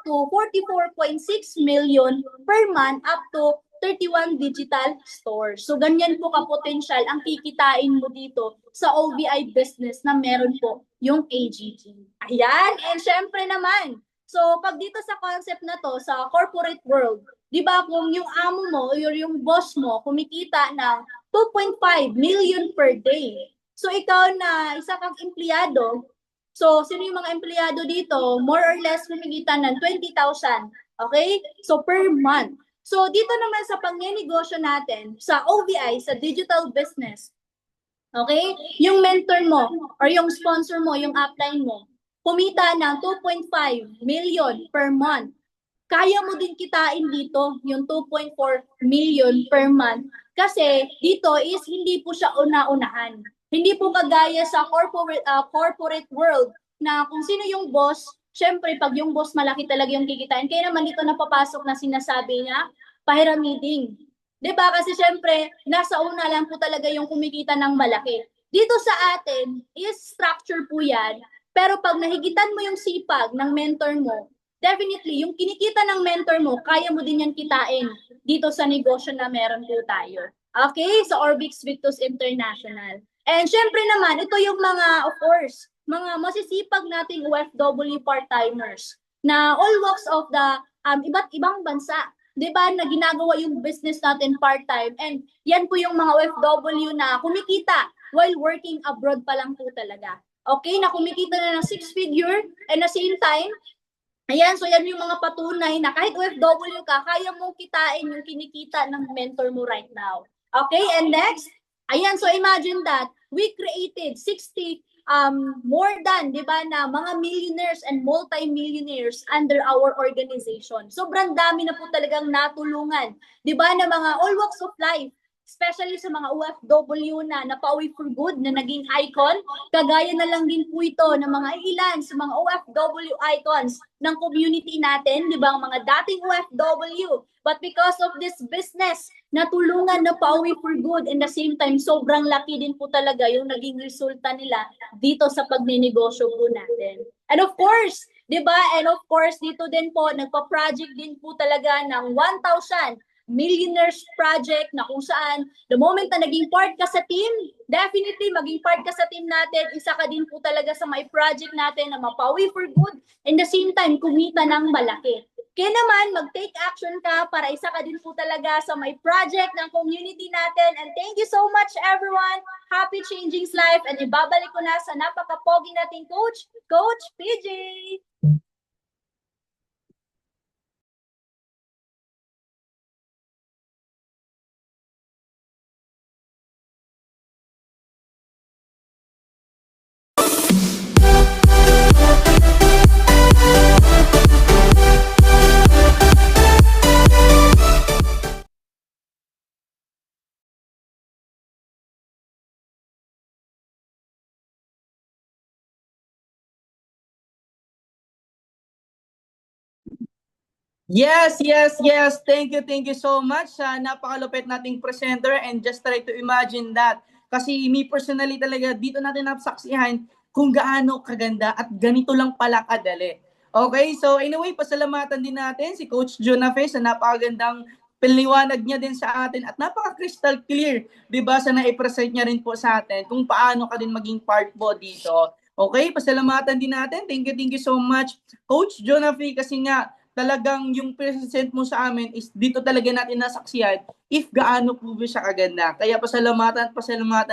to 44.6 million per month up to 31 digital stores. So ganyan po ka-potential ang kikitain mo dito sa OVI business na meron po yung AGG. Ayan, and syempre naman, so pag dito sa concept na to, sa corporate world, di ba kung yung amo mo o yung boss mo kumikita ng 2.5 million per day. So ikaw na isa kang empleyado, so, sino yung mga empleyado dito? More or less kumikita ng 20,000. Okay? So, per month. So, dito naman sa pangnenegosyo natin, sa OVI, sa digital business, okay? Yung mentor mo or yung sponsor mo, yung upline mo, kumita ng 2.5 million per month. Kaya mo din kitain dito yung 2.4 million per month kasi dito is hindi po siya una-unahan. Hindi po kagaya sa corporate world na kung sino yung boss, syempre pag yung boss malaki talaga yung kikitain. Kaya naman dito napapasok na sinasabi niya, pyramiding. 'Di ba? Kasi syempre nasa una lang po talaga yung kumikita ng malaki. Dito sa atin is structure po yan. Pero pag nahigitan mo yung sipag ng mentor mo, definitely yung kinikita ng mentor mo, kaya mo din yan kitain dito sa negosyo na meron po tayo. Okay? Sa Orbix Victus International. And syempre naman, ito yung mga, of course, mga masisipag nating OFW part-timers na all walks of the iba't ibang bansa. 'Di ba, na ginagawa yung business natin part-time. And yan po yung mga OFW na kumikita while working abroad pa lang po talaga. Okay, na kumikita na ng 6-figure and at the same time, ayan, so yan yung mga patunay na kahit OFW ka, kaya mong kitain yung kinikita ng mentor mo right now. Okay, and next, ayan, so imagine that we created 60 more than, di ba, na mga millionaires and multi-millionaires under our organization. Sobrang dami na po talagang natulungan, di ba, na mga all walks of life, especially sa mga OFW na pauwi for good, na naging icon. Kagaya na lang din po ito ng mga ilan sa mga OFW icons ng community natin, di ba, mga dating OFW. But because of this business, natulungan na pauwi for good, and the same time, sobrang laki din po talaga yung naging resulta nila dito sa pagnenegosyo po natin. And of course, di ba, and of course, dito din po, nagpa-project din po talaga ng 1,000 Millionaires Project na kung saan the moment na naging part ka sa team, definitely maging part ka sa team natin, isa ka din po talaga sa may project natin na mapawi for good and the same time kumita ng malaki. Kaya naman, mag-take action ka para isa ka din po talaga sa may project ng community natin. And thank you so much, everyone. Happy Changing's Life. And ibabalik ko na sa napaka-pogi nating coach, Coach PJ. Yes, yes, yes. Thank you so much sa napakalupit nating presenter and just try to imagine that. Kasi me personally talaga, dito natin nasaksihan kung gaano kaganda at ganito lang pala kadali. Okay, so anyway, pasalamatan din natin si Coach Jonafe sa napakagandang paliwanag niya din sa atin at napaka-crystal clear, di ba, sa naipresent niya rin po sa atin kung paano ka din maging part po dito. Okay, pasalamatan din natin. Thank you so much, Coach Jonafe, kasi nga, talagang yung present mo sa amin is dito talaga natin nasaksihan if gaano po siya kaganda. Kaya pasalamatan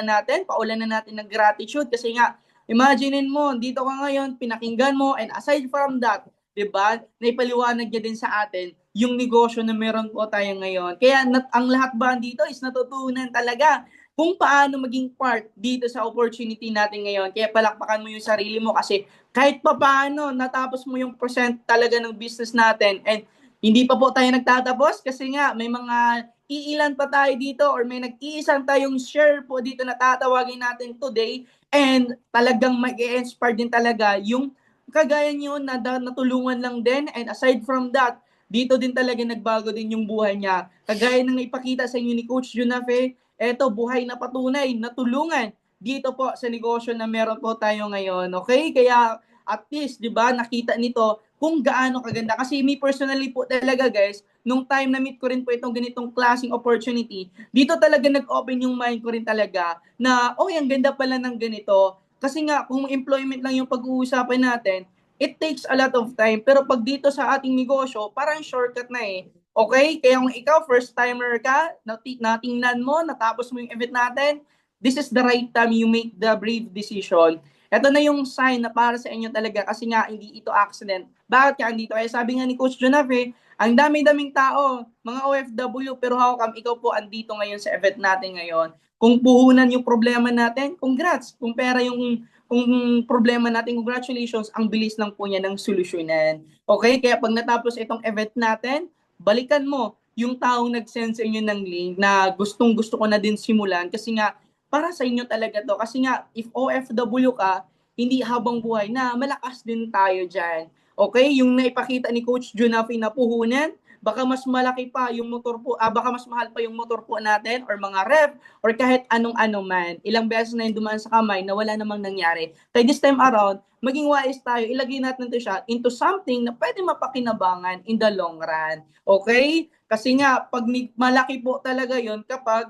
natin, paulan na natin ng gratitude kasi nga, imaginein mo, dito ka ngayon, pinakinggan mo, and aside from that, diba, naipaliwanag niya din sa atin yung negosyo na meron po tayo ngayon. Kaya ang lahat ba dito is natutunan talaga kung paano maging part dito sa opportunity natin ngayon. Kaya palakpakan mo yung sarili mo kasi kahit pa paano natapos mo yung percent talaga ng business natin and hindi pa po tayo nagtatapos kasi nga may mga iilan pa tayo dito or may nag-iisang tayong share po dito na tatawagin natin today and talagang mag-i-inspire din talaga yung kagaya nyo na natulungan lang din and aside from that, dito din talaga nagbago din yung buhay niya. Kagaya ng naipakita sa inyo ni Coach Junafe, eto buhay na patunay, natulungan dito po sa negosyo na meron po tayo ngayon. Okay? Kaya at least, di ba, nakita nito kung gaano kaganda. Kasi me personally po talaga guys, nung time na meet ko rin po itong ganitong klaseng opportunity, dito talaga nag-open yung mind ko rin talaga na, oh, ang ganda pala ng ganito. Kasi nga, kung employment lang yung pag-uusapan natin, it takes a lot of time. Pero pag dito sa ating negosyo, parang shortcut na eh. Okay? Kaya kung ikaw, first timer ka, natingnan mo, natapos mo yung event natin, this is the right time you make the brave decision. Ito na yung sign na para sa inyo talaga kasi nga hindi ito accident. Bakit ka andito? Kaya sabi nga ni Coach Jonafe, ang dami-daming tao, mga OFW, pero how come ikaw po andito ngayon sa event natin ngayon? Kung puhunan yung problema natin, congrats. Kung pera yung kung problema natin, congratulations, ang bilis lang po niya ng solusyonan. Okay? Kaya pag natapos itong event natin, balikan mo yung taong nag-send sa inyo ng link na gustong-gusto ko na din simulan kasi nga para sa inyo talaga to. Kasi nga, if OFW ka, hindi habang buhay na malakas din tayo dyan. Okay? Yung naipakita ni Coach Junafi na puhunan, baka mas malaki pa yung motor po, baka mas mahal pa yung motor po natin or mga ref or kahit anong-ano man. Ilang beses na yung dumaan sa kamay na wala namang nangyari. Kaya this time around, maging wise tayo, ilagay natin ito siya into something na pwede mapakinabangan in the long run. Okay? Kasi nga, pag malaki po talaga yon kapag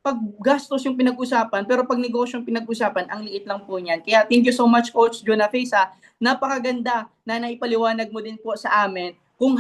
pag gastos yung pinag-usapan, pero pag negosyo yung pinag-usapan, ang liit lang po niyan. Kaya thank you so much, Coach Jonafe, sa napakaganda na naipaliwanag mo din po sa amin kung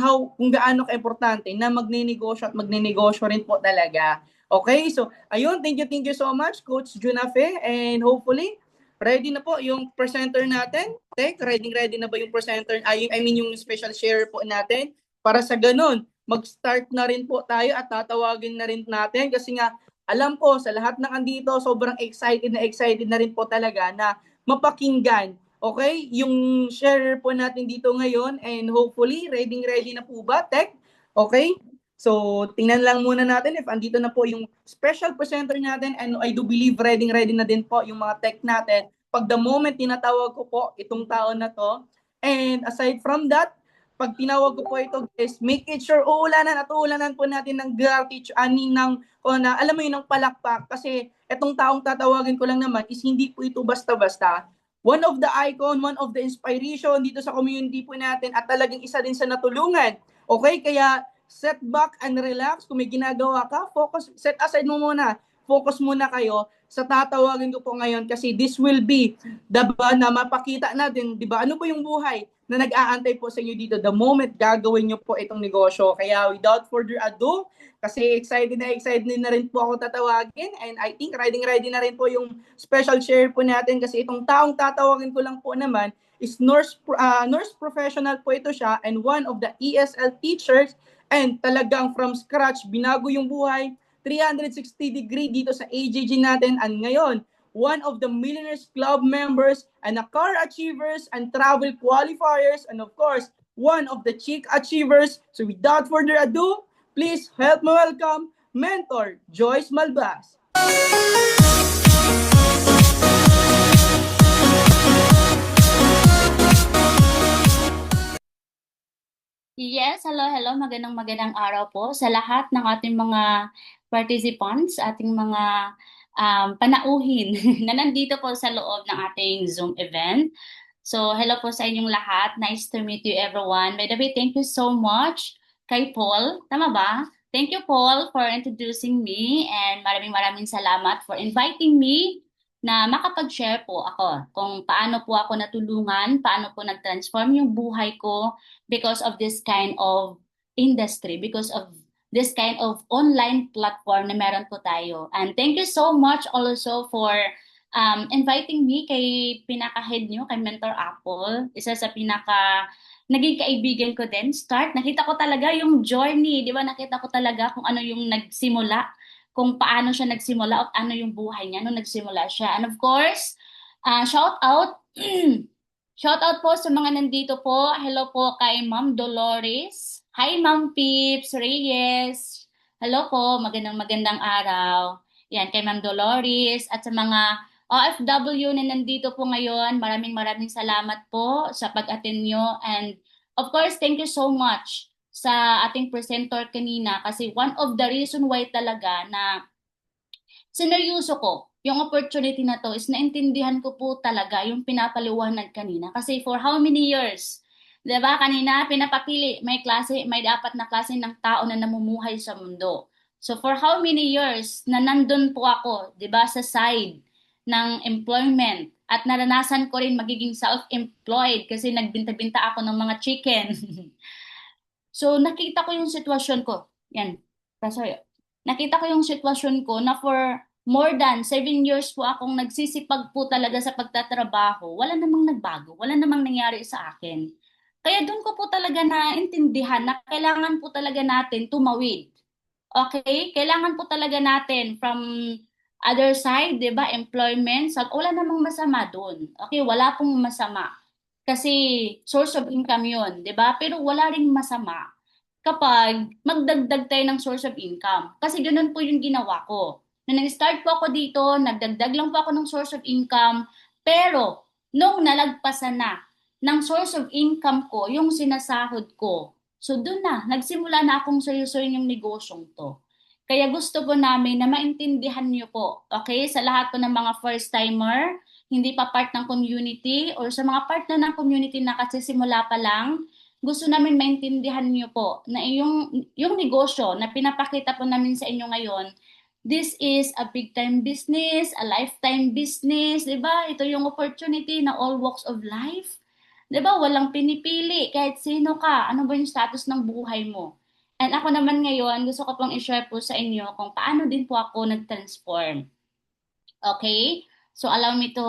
gaano ka-importante na magne-negosyo at magne-negosyo rin po talaga. Okay, so ayun, thank you so much, Coach Jonafe, and hopefully, ready na po yung presenter natin. Tek, ready na ba yung presenter, yung special share po natin? Para sa ganun, mag-start na rin po tayo at tatawagin na rin natin kasi nga alam ko sa lahat ng andito, sobrang excited na rin po talaga na mapakinggan. Okay? Yung share po natin dito ngayon and hopefully ready na po ba, Tek? Okay? So, tingnan lang muna natin if andito na po yung special presenter natin and I do believe ready na din po yung mga tech natin. Pag the moment tinatawag ko po itong tao na to. And aside from that, pag tinawag ko po ito guys, make it sure uulanan po natin ng gratitude, na alam mo yun, ng palakpak. Kasi etong taong tatawagin ko lang naman is hindi po ito basta-basta. One of the icon, one of the inspiration dito sa community po natin at talagang isa din sa natulungan. Okay, kaya set back and relax. Kung may ginagawa ka, focus, set aside mo muna. Focus muna kayo sa tatawagin ko po ngayon kasi this will be, diba, na mapakita natin, diba, ano po yung buhay na nag-aantay po sa inyo dito the moment gagawin nyo po itong negosyo. Kaya without further ado, kasi excited na rin po ako tatawagin and I think ready na rin po yung special share po natin kasi itong taong tatawagin ko lang po naman is nurse professional po ito siya and one of the ESL teachers and talagang from scratch binago yung buhay 360-degree dito sa AJG natin and ngayon one of the Millionaires Club members and a car achievers and travel qualifiers and of course one of the chic achievers. So without further ado, please help me welcome Mentor Joyce Malbas. Yes, hello. Magandang araw po sa lahat ng ating mga participants, ating mga panauhin na nandito po sa loob ng ating Zoom event. So, hello po sa inyong lahat. Nice to meet you everyone. By the way, thank you so much kay Paul. Tama ba? Thank you, Paul, for introducing me and maraming salamat for inviting me na makapag-share po ako kung paano po ako natulungan, paano po nag-transform yung buhay ko because of this kind of industry, because of this kind of online platform na meron po tayo. And thank you so much also for inviting me kay pinaka-head nyo, kay Mentor Apple. Isa sa naging kaibigan ko din. Nakita ko talaga yung journey, di ba? Nakita ko talaga kung ano yung nagsimula, kung paano siya nagsimula at ano yung buhay niya nung nagsimula siya. And of course, shout out shout out po sa mga nandito po. Hello po kay Ma'am Dolores. Hi Ma'am Pips Reyes. Hello po, magandang araw. Yan, kay Ma'am Dolores at sa mga OFW na nandito po ngayon, maraming salamat po sa pag-attend nyo. And of course, thank you so much sa ating presenter kanina kasi one of the reason why talaga na sineryoso ko yung opportunity na to is naintindihan ko po talaga yung pinapaliwanag kanina. Kasi for how many years, di ba, kanina pinapapili, may dapat na klase ng tao na namumuhay sa mundo. So for how many years na nandun po ako, di ba, sa side ng employment at naranasan ko rin magiging self-employed kasi nagbinta-binta ako ng mga chicken. So nakita ko yung sitwasyon ko. Yan. Sorry. Nakita ko yung sitwasyon ko na for more than 7 years po akong nagsisipag po talaga sa pagtatrabaho. Wala namang nagbago. Wala namang nangyari sa akin. Kaya doon ko po talaga naintindihan na kailangan po talaga natin tumawid. Okay? Kailangan po talaga natin from other side, di ba, employment. Wala namang masama doon. Okay? Wala pong masama. Kasi source of income yun, di ba? Pero wala ring masama kapag magdagdag tayo ng source of income. Kasi ganun po yung ginawa ko. Nung nag-start po ako dito, nagdagdag lang po ako ng source of income. Pero nung nalagpasan na ng source of income ko, yung sinasahod ko, so doon na, nagsimula na akong seryosoin yung negosyong to. Kaya gusto po namin na maintindihan niyo po, okay? Sa lahat po ng mga first-timer, hindi pa part ng community or sa mga part na ng community na kasi simula pa lang, gusto namin maintindihan niyo po na yung negosyo na pinapakita po namin sa inyo ngayon, this is a big time business, a lifetime business, 'di ba? Ito yung opportunity na all walks of life. 'Di ba? Walang pinipili kahit sino ka, ano ba yung status ng buhay mo. And ako naman ngayon, gusto ko pong i-share po sa inyo kung paano din po ako nag-transform. Okay? So allow me to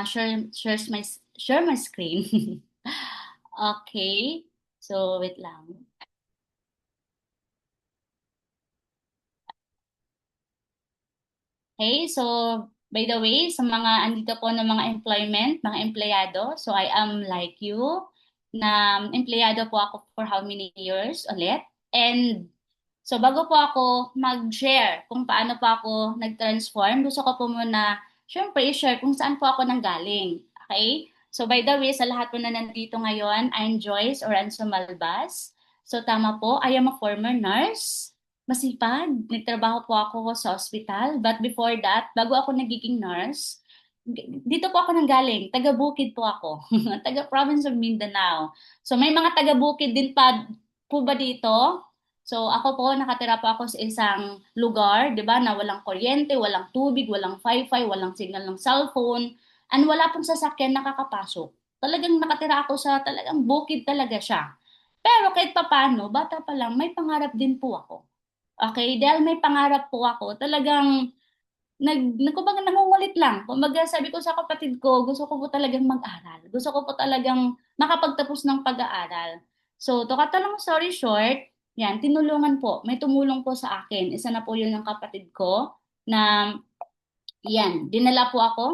share my screen. Okay. So wait lang. Okay, so by the way, sa mga andito po ng mga employment, mga empleyado, so I am like you, na empleyado po ako for how many years ulit. And so bago po ako mag-share kung paano po ako nag-transform, gusto ko po muna, syempre, i-share kung saan po ako nanggaling. Okay? So by the way, sa lahat po na nandito ngayon, I'm Joyce Oranzo Malbas. So tama po, I am a former nurse. Masipag, nagtrabaho po ako sa hospital. But before that, bago ako nagiging nurse, dito po ako nanggaling. Taga-Bukid po ako. Taga-province of Mindanao. So may mga taga-Bukid din pa po ba dito? So ako po, nakatira po ako sa isang lugar, di ba, na walang kuryente, walang tubig, walang wifi, walang signal ng cellphone, and wala pong sasakyan nakakapasok. Talagang nakatira ako sa talagang bukid talaga siya. Pero kahit papano, bata pa lang, may pangarap din po ako. Okay, dahil may pangarap po ako, talagang kumbaga nangungulit lang. Kumbaga sabi ko sa kapatid ko, gusto ko po talagang mag-aral. Gusto ko po talagang makapagtapos ng pag-aaral. So, to cut a long story short, yan, tinulungan po. May tumulong po sa akin. Isa na po yun ng kapatid ko na, yan, dinala po ako.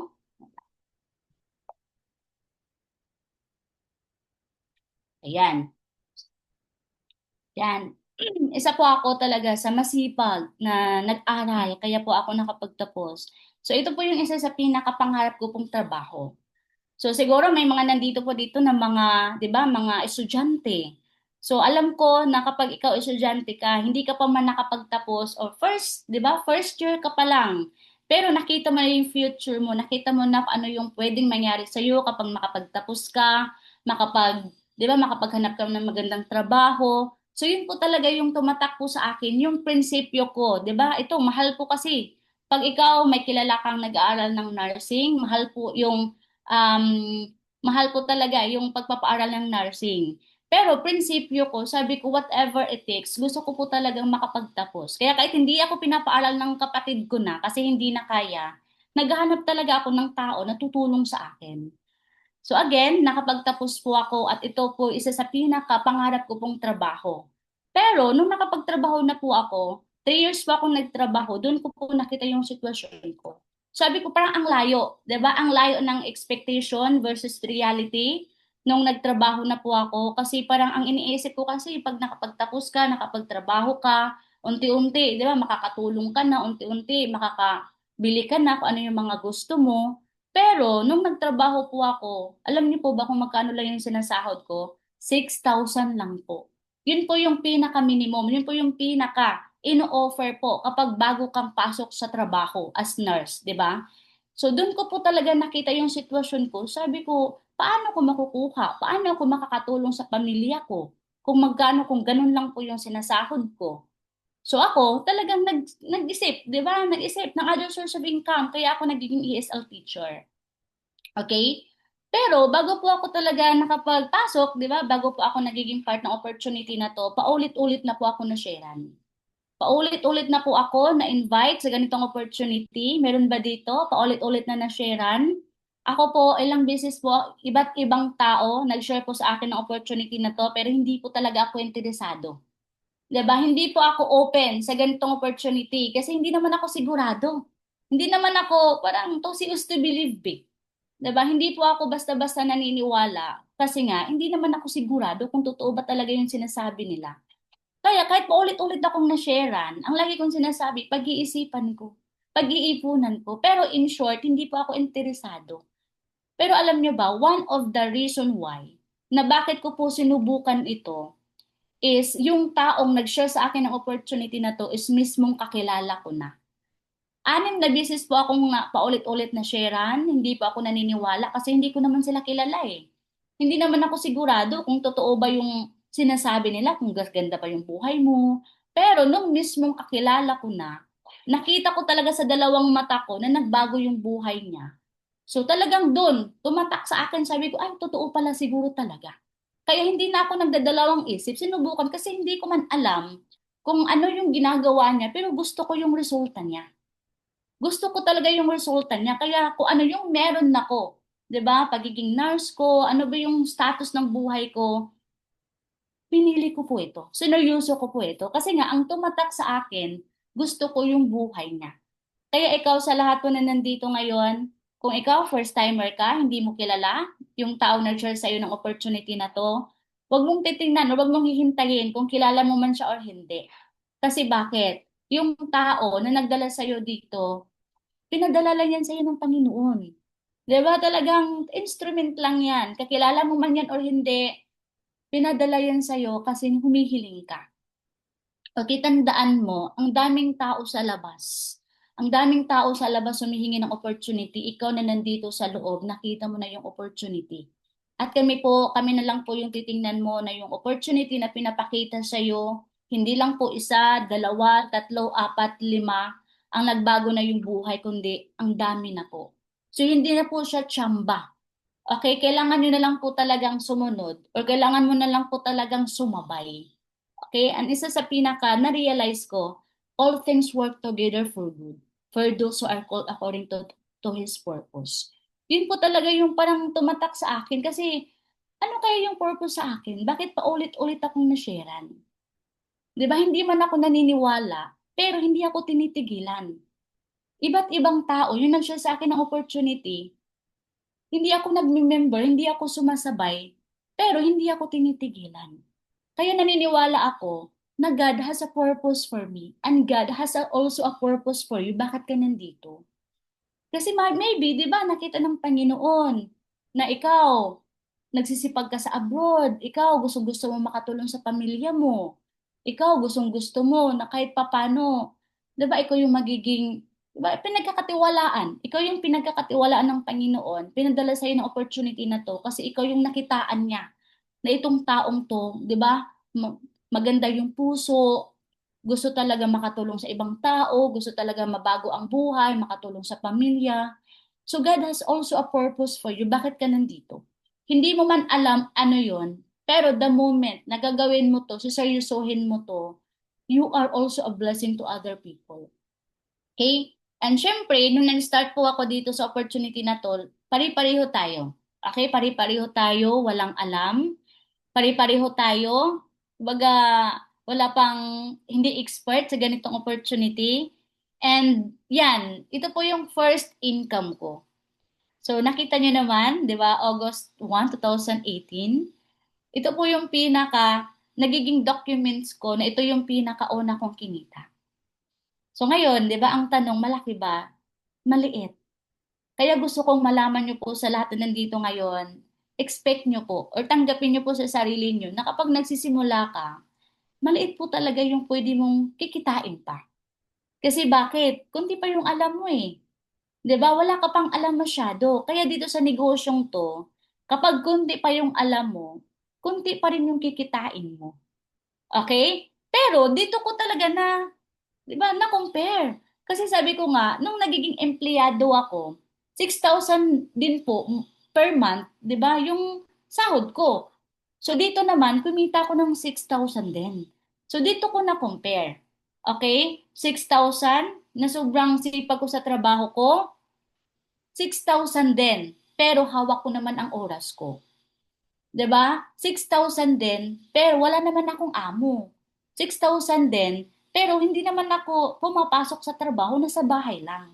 Ayan. Yan. Isa po ako talaga sa masipag na nag-aral, kaya po ako nakapagtapos. So, ito po yung isa sa pinakapangarap ko pong trabaho. So siguro may mga nandito po dito na mga, 'di ba, mga estudyante. So alam ko na kapag ikaw estudyante ka, hindi ka pa man nakapagtapos or first, 'di ba? First year ka pa lang. Pero nakita mo na yung future mo, nakita mo na ano yung pwedeng mangyari sa iyo kapag makapagtapos ka, makapag, 'di ba, makapaghanap ka ng magandang trabaho. So yun po talaga yung tumatak po sa akin, yung prinsipyo ko, 'di ba? Ito, mahal po kasi pag ikaw may kilala kang nag-aaral ng nursing, mahal po yung um, mahal ko talaga yung pagpapaaral ng nursing. Pero prinsipyo ko, sabi ko whatever it takes, gusto ko po talagang makapagtapos. Kaya kahit hindi ako pinapaaral ng kapatid ko na kasi hindi na kaya, naghahanap talaga ako ng tao na tutulong sa akin. So again, nakapagtapos po ako at ito po isa sa pinakapangarap ko pong trabaho. Pero nung nakapagtrabaho na po ako, 3 years pa akong nagtrabaho, doon ko po nakita yung sitwasyon ko. Sabi ko parang ang layo, 'di ba? Ang layo ng expectation versus reality nung nagtrabaho na po ako kasi parang ang iniisip ko kasi pag nakapagtapos ka, nakapagtrabaho ka, unti-unti, 'di ba? Makakatulong ka na, unti-unti makakabili ka na kung ano yung mga gusto mo. Pero, nung nagtrabaho po ako, alam niyo po ba kung magkano lang yung sinasahod ko? 6,000 lang po. Yun po yung pinaka-minimum, yun po yung pinaka-ino-offer po kapag bago kang pasok sa trabaho as nurse, di ba? So, doon ko po talaga nakita yung sitwasyon ko. Sabi ko, paano ko makukuha? Paano ako makakatulong sa pamilya ko? Kung magkano, kung ganun lang po yung sinasahod ko. So ako, talagang nag-isip, di ba? Nag-isip ng other source of income, kaya ako nagiging ESL teacher. Okay? Pero bago po ako talaga nakapagpasok, di ba? Bago po ako nagiging part ng opportunity na to, paulit-ulit na po ako na-sharean. Paulit-ulit na po ako na-invite sa ganitong opportunity. Meron ba dito? Paulit-ulit na na-sharean. Ako po, ilang beses po, iba't ibang tao nag-share po sa akin ng opportunity na to, pero hindi po talaga ako interesado. 'Di ba? Hindi po ako open sa ganitong opportunity kasi hindi naman ako sigurado. Hindi naman ako parang to si to believe eh. 'Di ba? Hindi po ako basta-basta naniniwala kasi nga hindi naman ako sigurado kung totoo ba talaga yung sinasabi nila. Kaya kahit paulit-ulit akong na-sharean, ang lagi kong sinasabi, pag-iisipan ko, pag-iipunan ko. Pero in short, hindi po ako interesado. Pero alam niyo ba, one of the reason why na bakit ko po sinubukan ito is yung taong nag-share sa akin ng opportunity na to is mismong kakilala ko na. 6 na beses po akong paulit-ulit na sharean, hindi po ako naniniwala kasi hindi ko naman sila kilala eh. Hindi naman ako sigurado kung totoo ba yung sinasabi nila, kung ganda pa yung buhay mo. Pero nung mismong kakilala ko na, nakita ko talaga sa dalawang mata ko na nagbago yung buhay niya. So talagang doon, tumatak sa akin, sabi ko, ay, totoo pala siguro talaga. Kaya hindi na ako nagdadalawang isip, sinubukan kasi hindi ko man alam kung ano yung ginagawa niya, pero gusto ko yung resulta niya. Gusto ko talaga yung resulta niya, kaya kung ano yung meron nako, 'di ba? Pagiging nurse ko, ano ba yung status ng buhay ko, pinili ko po ito. Sineryoso ko po ito. Kasi nga, ang tumatak sa akin, gusto ko yung buhay niya. Kaya ikaw sa lahat po na nandito ngayon, kung ikaw first timer ka, hindi mo kilala yung tao nag-share sa'yo ng opportunity na to, huwag mong titingnan o huwag mong hihintayin kung kilala mo man siya or hindi. Kasi bakit? Yung tao na nagdala sa'yo dito, pinadala lang yan sa'yo ng Panginoon. Di ba? Talagang instrument lang yan. Kakilala mo man yan or hindi, pinadala yan sa'yo kasi humihiling ka. Okay, tandaan mo, ang daming tao sa labas. Ang daming tao sa labas humihingi ng opportunity. Ikaw na nandito sa loob, nakita mo na yung opportunity. At kami na lang po yung titingnan mo na yung opportunity na pinapakita sa'yo, Hindi lang po isa, dalawa, tatlo, apat, lima ang nagbago na yung buhay, kundi ang dami na po. So hindi na po siya tsamba. Okay, kailangan nyo na lang po talagang sumunod or kailangan mo na lang po talagang sumabay. Okay, ang isa sa pinaka na-realize ko, all things work together for good for those who are called according to His purpose. Yun po talaga yung parang tumatak sa akin kasi ano kaya yung purpose sa akin? Bakit pa ulit-ulit akong nasharean? Di ba, hindi man ako naniniwala, pero hindi ako tinitigilan. Iba't ibang tao, yung nag-share sa akin ng opportunity, hindi ako nag-member, hindi ako sumasabay, pero hindi ako tinitigilan. Kaya naniniwala ako na God has a purpose for me and God has also a purpose for you. Bakit ka nandito? Kasi maybe, di ba, nakita ng Panginoon na ikaw, nagsisipag ka sa abroad, ikaw gusto mo makatulong sa pamilya mo, ikaw gusto mo na kahit papano, di ba, ikaw yung magiging, di ba, pinagkakatiwalaan, ikaw yung pinagkakatiwalaan ng Panginoon, pinadala sa'yo ng opportunity na to kasi ikaw yung nakitaan niya na itong taong to, di ba, maganda yung puso, gusto talaga makatulong sa ibang tao, gusto talaga mabago ang buhay, makatulong sa pamilya. So God has also a purpose for you. Bakit ka nandito? Hindi mo man alam ano yon, pero the moment na gagawin mo to, siseryosohin mo to, you are also a blessing to other people. Okay? And syempre, nung nag-start po ako dito sa opportunity na to, pari-pareho tayo. Okay? Pari-pareho tayo, walang alam. Pari-pareho tayo. Baga, wala pang hindi expert sa ganitong opportunity. And yan, ito po yung first income ko. So nakita nyo naman, di ba, August 1, 2018, ito po yung pinaka nagiging documents ko na ito yung pinakauna kong kinita. So ngayon, di ba, ang tanong, malaki ba? Maliit. Kaya gusto kong malaman nyo po sa lahat na nandito ngayon, expect nyo po or tanggapin nyo po sa sarili nyo na kapag nagsisimula ka, maliit po talaga yung pwede mong kikitain pa. Kasi bakit? Kunti pa yung alam mo eh. 'Di ba? Wala ka pang alam masyado. Kaya dito sa negosyong to, kapag kunti pa yung alam mo, kunti pa rin yung kikitain mo. Okay? Pero dito ko talaga na, 'di ba, na-compare. Kasi sabi ko nga, nung nagiging empleyado ako, 6,000 din po per month, 'di ba, yung sahod ko. So dito naman, kumita ko ng 6,000 din. So dito ko na-compare. Okay? 6,000 na sobrang sipag ko sa trabaho ko, 6,000 din. Pero hawak ko naman ang oras ko. 'Di ba? 6,000 din, pero wala naman akong amo. 6,000 din, pero hindi naman ako pumapasok sa trabaho, nasa bahay lang.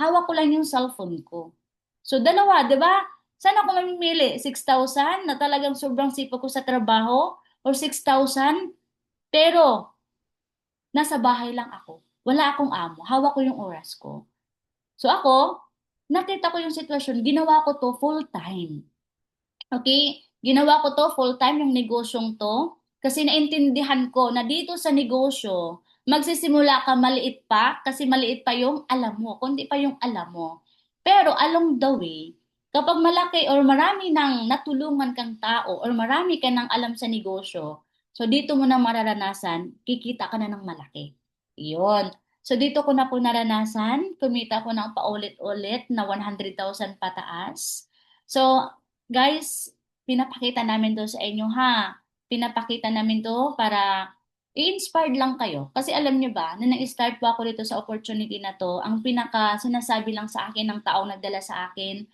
Hawak ko lang yung cellphone ko. So dalawa, 'di ba? Saan ako mamimili? 6,000 na talagang sobrang sipag ko sa trabaho or 6,000 pero nasa bahay lang ako. Wala akong amo. Hawak ko yung oras ko. So ako, nakita ko yung sitwasyon, ginawa ko to full time. Okay? Ginawa ko to full-time yung negosyong to kasi naintindihan ko na dito sa negosyo, magsisimula ka maliit pa kasi maliit pa yung alam mo, kundi pa yung alam mo. Pero along the way, kapag malaki or marami nang natulungan kang tao or marami ka nang alam sa negosyo, so dito mo na mararanasan, kikita ka na ng malaki. Iyon. So dito ko na po naranasan, kumita ko ng paulit-ulit na 100,000 pataas. So guys, pinapakita namin to sa inyo ha. Pinapakita namin to para i-inspired lang kayo. Kasi alam nyo ba, na nag-start po ako dito sa opportunity na to, ang pinaka sinasabi lang sa akin ng taong nagdala sa akin,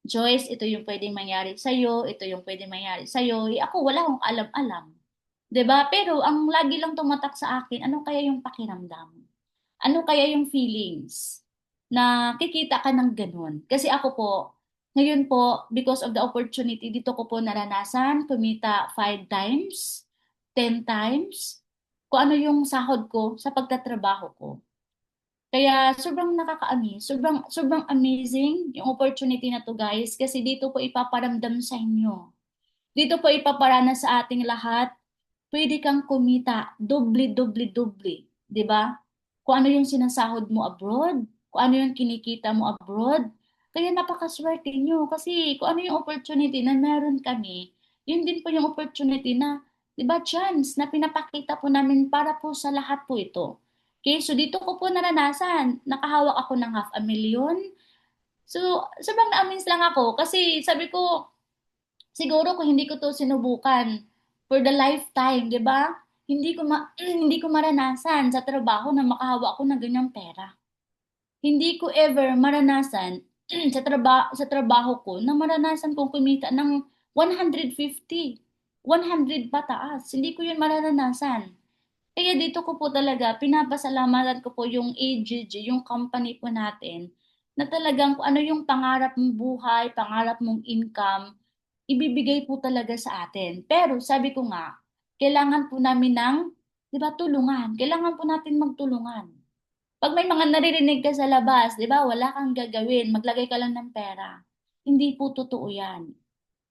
Joyce, ito yung pwedeng mangyari sa'yo, ito yung pwedeng mangyari sa'yo. Ako, wala akong alam-alam. 'Di ba? Pero ang lagi lang tumatak sa akin, ano kaya yung pakiramdam? Ano kaya yung feelings? Na kikita ka ng ganun. Kasi ako po, ngayon po, because of the opportunity, dito ko po naranasan, kumita 5 times, 10 times, kung ano yung sahod ko sa pagtatrabaho ko. Kaya sobrang nakaka-amaze, sobrang amazing yung opportunity na to guys, kasi dito po ipaparamdam sa inyo. Dito po ipaparana sa ating lahat, pwede kang kumita doble, doble, doble, 'di ba? Kung ano yung sinasahod mo abroad, kung ano yung kinikita mo abroad. Kaya napakaswerte nyo kasi kung ano yung opportunity na meron kami, yun din po yung opportunity na 'Di ba, chance na pinapakita po namin para po sa lahat po ito. Okay, so dito ko po naranasan, nakahawak ako ng 500,000. So, sobrang na-amaze lang ako kasi sabi ko, siguro kung hindi ko to sinubukan for the lifetime, 'di ba? Hindi ko maranasan sa trabaho na makahawak ako ng ganyang pera. Hindi ko ever maranasan sa trabaho ko na maranasan kong kumita ng 150, 100 pataas. Hindi ko 'yun mararanasan. Kaya dito ko po talaga pinapasalamatan ko po yung AGG, yung company po natin, na talagang kung ano yung pangarap mong buhay, pangarap mong income, ibibigay po talaga sa atin. Pero sabi ko nga, kailangan po namin ng, 'di ba, tulungan. Kailangan po natin magtulungan. Pag may mga naririnig ka sa labas, 'di ba, wala kang gagawin, maglagay ka lang ng pera. Hindi po totoo 'yan.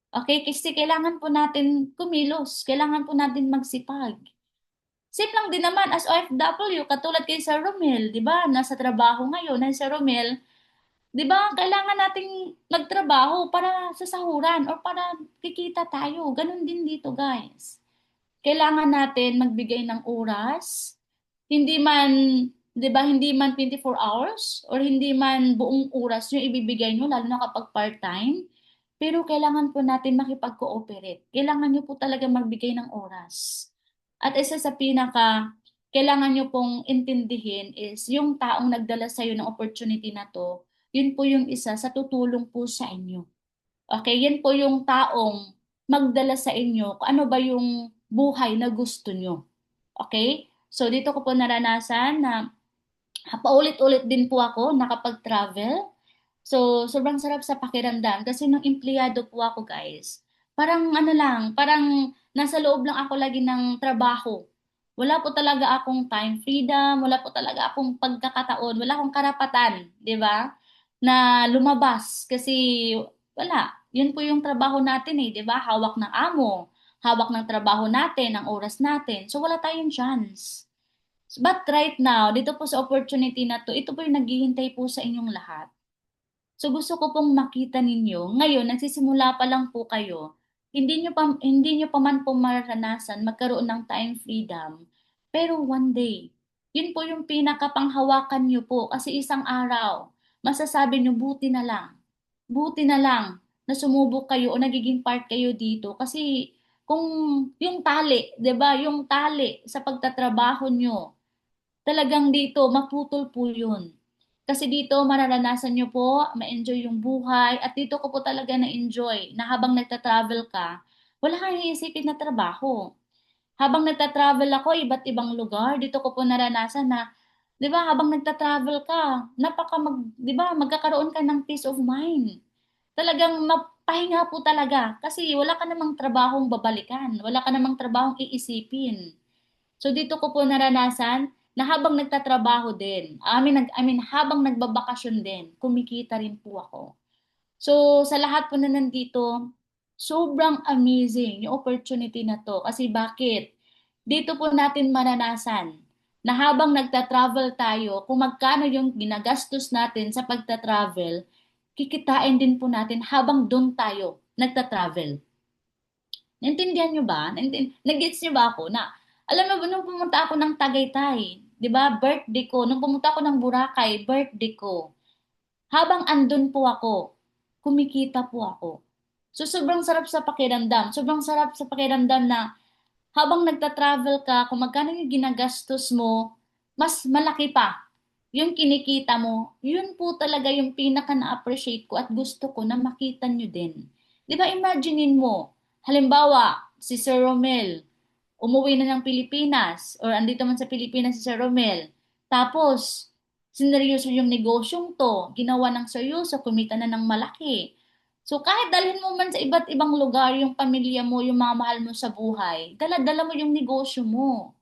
Okay? Kasi kailangan po natin kumilos, kailangan po natin magsipag. Same lang din naman as OFW, katulad kay Sir Romel, 'di ba? Nasa trabaho ngayon, na Sir Romel, 'di ba? Kailangan nating magtrabaho para sa sahuran or para kikita tayo. Ganun din dito, guys. Kailangan natin magbigay ng oras, hindi man, 'di ba, hindi man 24 hours or hindi man buong oras yung ibibigay nyo, lalo na kapag part-time. Pero kailangan po natin makipag-cooperate. Kailangan nyo po talaga magbigay ng oras. At isa sa pinaka kailangan nyo pong intindihin is yung taong nagdala sa'yo ng opportunity na to, yun po yung isa sa tutulong po sa inyo. Okay, yan po yung taong magdala sa inyo kung ano ba yung buhay na gusto nyo. Okay? So, dito ko po naranasan na paulit-ulit din po ako nakapag-travel. So, sobrang sarap sa pakiramdam kasi nung empleyado po ako, guys, parang ano lang, parang nasa loob lang ako lagi ng trabaho. Wala po talaga akong time freedom, wala po talaga akong pagkakataon, wala akong karapatan, di ba? Na lumabas kasi wala. Yun po yung trabaho natin eh, di ba? Hawak ng amo, hawak ng trabaho natin, ng oras natin. So, wala tayong chance. But right now, dito po sa opportunity na to, ito po yung naghihintay po sa inyong lahat. So gusto ko pong makita ninyo, ngayon nagsisimula pa lang po kayo, hindi nyo pa man po mararanasan magkaroon ng time freedom. Pero one day, yun po yung pinakapanghawakan nyo po kasi isang araw, masasabi nyo buti na lang na sumubok kayo o nagiging part kayo dito kasi kung yung tali, 'di ba? Yung tali sa pagtatrabaho nyo, talagang dito maputol po 'yun. Kasi dito mararanasan nyo po, ma-enjoy yung buhay, at dito ko po talaga na-enjoy na habang nagta-travel ka, wala kang iisipin na trabaho. Habang nagta-travel ako, iba't ibang lugar, dito ko po naranasan na, di ba, habang nagta-travel ka, 'di ba, magkakaroon ka ng peace of mind. Talagang mapahinga po talaga kasi wala ka namang trabahong babalikan, wala ka namang trabahong iisipin. So dito ko po naranasan na habang nagtatrabaho din, I mean habang nagbabakasyon din, kumikita rin po ako. So sa lahat po na nandito, sobrang amazing yung opportunity na to. Kasi bakit? Dito po natin maranasan na habang nagta-travel tayo, kung magkano yung ginagastos natin sa pagta-travel, kikitain din po natin habang doon tayo nagta-travel. Naintindihan nyo ba? Nag-gets nyo ba ako na, alam mo ba, nung pumunta ako ng Tagaytay, di ba, birthday ko, nung pumunta ako ng Boracay, birthday ko, habang andun po ako, kumikita po ako. So, sobrang sarap sa pakiramdam. Sobrang sarap sa pakiramdam na habang nagta-travel ka, kung magkano yung ginagastos mo, mas malaki pa yung kinikita mo. Yun po talaga yung pinaka na-appreciate ko at gusto ko na makita nyo din. Di ba, imaginein mo, halimbawa, si Sir Romel, umuwi na ng Pilipinas or andito man sa Pilipinas si Sir Romel. Tapos, sineryoso yung negosyong to, ginawa ng seryoso, kumita na ng malaki. So kahit dalhin mo man sa iba't ibang lugar yung pamilya mo, yung mga mahal mo sa buhay, dala-dala mo yung negosyo mo.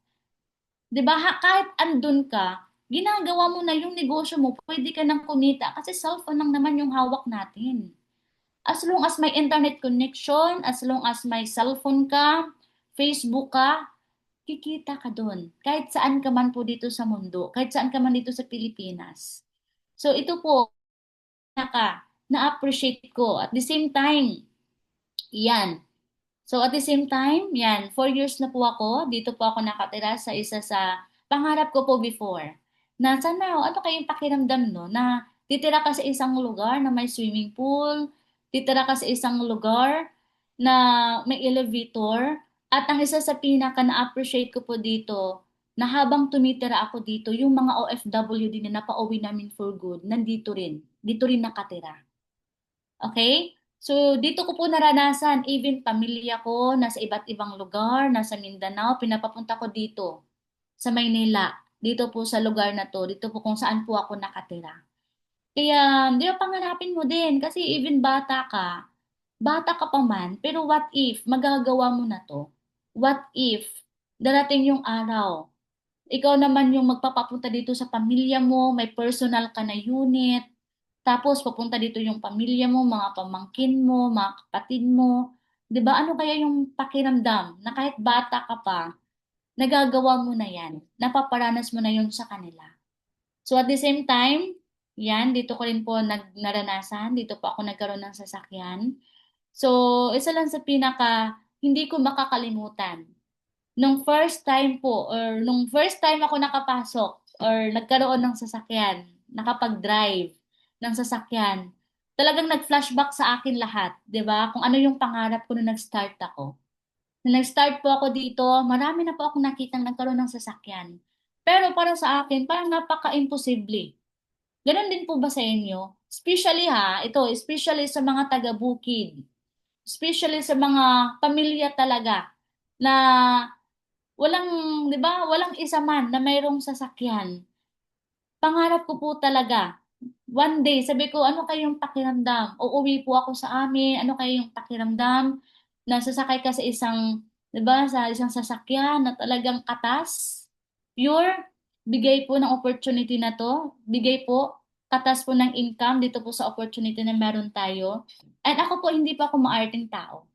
'Di ba? Kahit andun ka, ginagawa mo na yung negosyo mo, pwede ka nang kumita kasi cellphone lang naman yung hawak natin. As long as may internet connection, as long as may cellphone ka, Facebook ka, kikita ka doon. Kahit saan ka man po dito sa mundo, kahit saan ka man dito sa Pilipinas. So ito po, na-appreciate ko. At the same time, yan. So at the same time, yan, 4 years na po ako. Dito po ako nakatira sa isa sa pangarap ko po before. Na sana, ano kayong pakiramdam no? Na titira ka sa isang lugar na may swimming pool, titira ka sa isang lugar na may elevator, at ang isa sa pinaka na-appreciate ko po dito, na habang tumitira ako dito, yung mga OFW din na napauwi namin for good, nandito rin. Dito rin nakatira. Okay? So, dito ko po naranasan, even pamilya ko, nasa iba't ibang lugar, nasa Mindanao, pinapapunta ko dito, sa Maynila. Dito po sa lugar na to, dito po kung saan po ako nakatira. Kaya, di ba, pangarapin mo din, kasi even bata ka pa man, pero what if, magagawa mo na to? What if, darating yung araw, ikaw naman yung magpapapunta dito sa pamilya mo, may personal ka na unit, tapos papunta dito yung pamilya mo, mga pamangkin mo, mga kapatid mo. 'Di ba? Ano kaya yung pakiramdam na kahit bata ka pa, nagagawa mo na 'yan. Napaparanas mo na 'yun sa kanila. So at the same time, 'yan dito ko rin po naranasan, dito po ako nagkaroon ng sasakyan. So, isa lang sa pinaka hindi ko makakalimutan. Nung first time ako nakapasok or nagkaroon ng sasakyan, nakapag-drive ng sasakyan, talagang nag-flashback sa akin lahat, 'di ba? Kung ano yung pangarap ko nung nag-start ako. Nung nag-start po ako dito, marami na po akong nakitang nagkaroon ng sasakyan. Pero para sa akin, parang napaka-imposible. Ganon din po ba sa inyo? Especially especially sa mga taga-bukid, especially sa mga pamilya talaga na walang, 'di ba, walang isa man na mayroong sasakyan. Pangarap ko po talaga. One day, sabi ko, ano kayong pakiramdam? Uuwi po ako sa amin, ano kayong pakiramdam? Na sasakay ka sa isang, 'di ba, sa isang sasakyan na talagang katas, pure, bigay po ng opportunity na to, bigay po, katas po ng income dito po sa opportunity na meron tayo. And ako po, hindi pa ako maarting tao.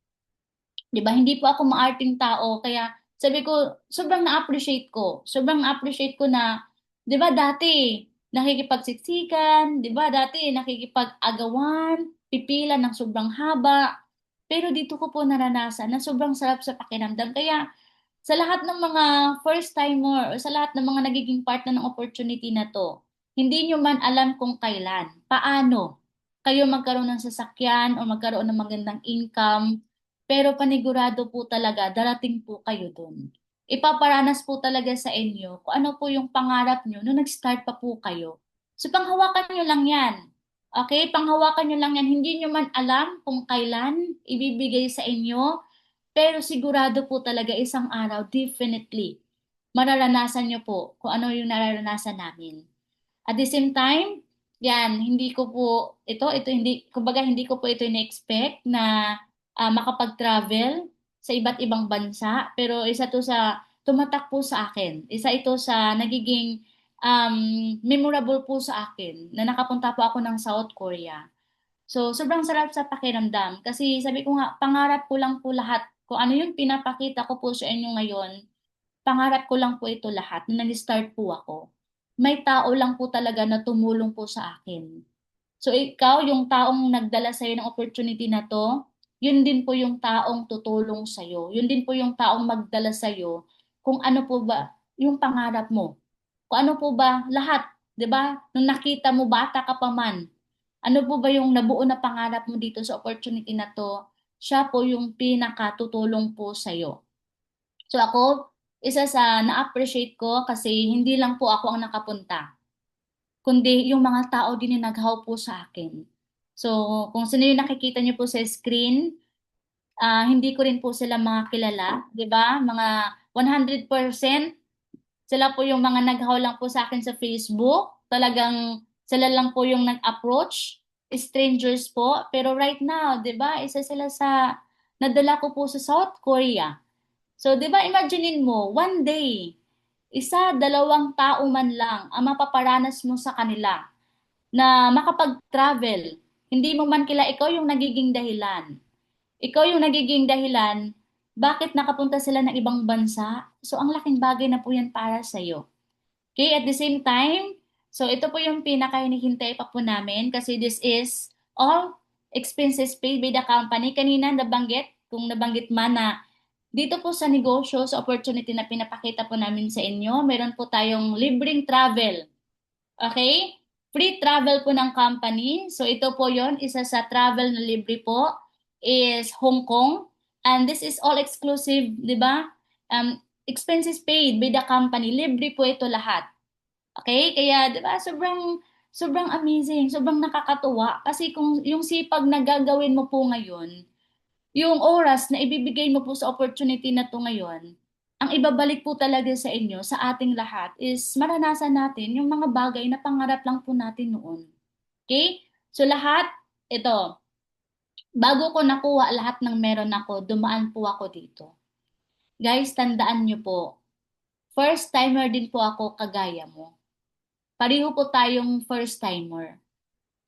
'Di ba? Hindi po ako maarting tao kaya sabi ko sobrang na-appreciate ko. Sobrang na-appreciate ko na 'di ba dati nakikipagsiksikan, 'di ba? Dati nakikipag-agawan, pipila ng sobrang haba. Pero dito ko po naranasan na sobrang sarap sa pakiramdam. Kaya sa lahat ng mga first timer o sa lahat ng mga nagiging part na ng opportunity na to, hindi nyo man alam kung kailan, paano kayo magkaroon ng sasakyan o magkaroon ng magandang income, pero panigurado po talaga, darating po kayo dun. Ipaparanas po talaga sa inyo kung ano po yung pangarap nyo nung nag-start pa po kayo. So panghawakan nyo lang yan. Okay? Panghawakan nyo lang yan. Hindi nyo man alam kung kailan ibibigay sa inyo, pero sigurado po talaga isang araw, definitely, mararanasan nyo po kung ano yung nararanasan namin. At the same time, yan, hindi ko po, hindi, kumbaga hindi ko po ito in-expect na makapag-travel sa iba't ibang bansa. Pero isa to sa tumatak po sa akin. Isa ito sa nagiging memorable po sa akin na nakapunta po ako ng South Korea. So, sobrang sarap sa pakiramdam. Kasi sabi ko nga, pangarap ko lang po lahat. Kung ano yung pinapakita ko po sa inyo ngayon, pangarap ko lang po ito lahat. Nung nag-start po ako, may tao lang po talaga na tumulong po sa akin. So, ikaw, yung taong nagdala sa'yo ng opportunity na to, yun din po yung taong tutulong sa'yo. Yun din po yung taong magdala sa'yo kung ano po ba yung pangarap mo. Kung ano po ba lahat, 'di ba? Nung nakita mo bata ka pa man, ano po ba yung nabuo na pangarap mo dito sa opportunity na to? Siya po yung pinakatutulong po sa'yo. So ako, isa sa na-appreciate ko kasi hindi lang po ako ang nakapunta, kundi yung mga tao din yung naghaw po sa akin. So kung sino yung nakikita niyo po sa screen, hindi ko rin po sila mga kilala, 'di ba? Mga 100% sila po yung mga naghaw lang po sa akin sa Facebook. Talagang sila lang po yung nag-approach. Strangers po. Pero right now, di ba, isa sila sa nadala ko po sa South Korea. So, di ba, imaginein mo, one day, isa, dalawang tao man lang ang mapaparanas mo sa kanila na makapag-travel. Hindi mo man kila, ikaw yung nagiging dahilan. Ikaw yung nagiging dahilan bakit nakapunta sila ng ibang bansa. So, ang laking bagay na po yan para sa'yo. Okay, at the same time, so ito po yung pinaka-hinihintay pa po namin kasi this is all expenses paid by the company. Kanina nabanggit, kung nabanggit man na dito po sa negosyo, sa opportunity na pinapakita po namin sa inyo, meron po tayong libreng travel. Okay? Free travel po ng company. So ito po yon, isa sa travel na libre po is Hong Kong. And this is all exclusive, di ba? Expenses paid by the company. Libre po ito lahat. Okay? Kaya, di ba, sobrang amazing, sobrang nakakatuwa. Kasi kung yung sipag na gagawin mo po ngayon, yung oras na ibibigay mo po sa opportunity na to ngayon, ang ibabalik po talaga sa inyo, sa ating lahat, is maranasan natin yung mga bagay na pangarap lang po natin noon. Okay? So lahat, ito, bago ko nakuha lahat ng meron ako, dumaan po ako dito. Guys, tandaan nyo po, first timer din po ako kagaya mo. Pareho po tayong first timer.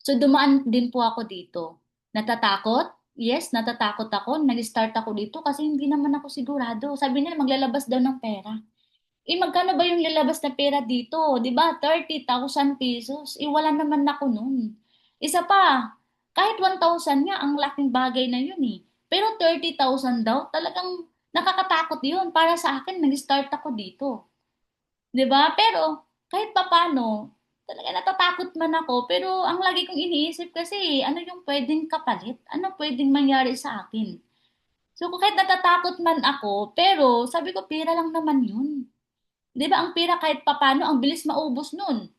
So dumaan din po ako dito. Natatakot? Yes, natatakot ako. Nag-start ako dito kasi hindi naman ako sigurado. Sabi nila maglalabas daw ng pera. Magkano ba yung lalabas na pera dito? 'Di ba? 30,000 pesos. Wala naman ako nun. Isa pa, kahit 1,000 nga, ang laking bagay na yun eh. Pero 30,000 daw, talagang nakakatakot yun. Para sa akin, nag-start ako dito. 'Di ba? Pero kahit papano, talaga natatakot man ako, pero ang lagi kong iniisip kasi, ano yung pwedeng kapalit? Ano pwedeng mangyari sa akin? So kahit natatakot man ako, pero sabi ko, pera lang naman yun. 'Di ba ang pera kahit papano, ang bilis maubos nun.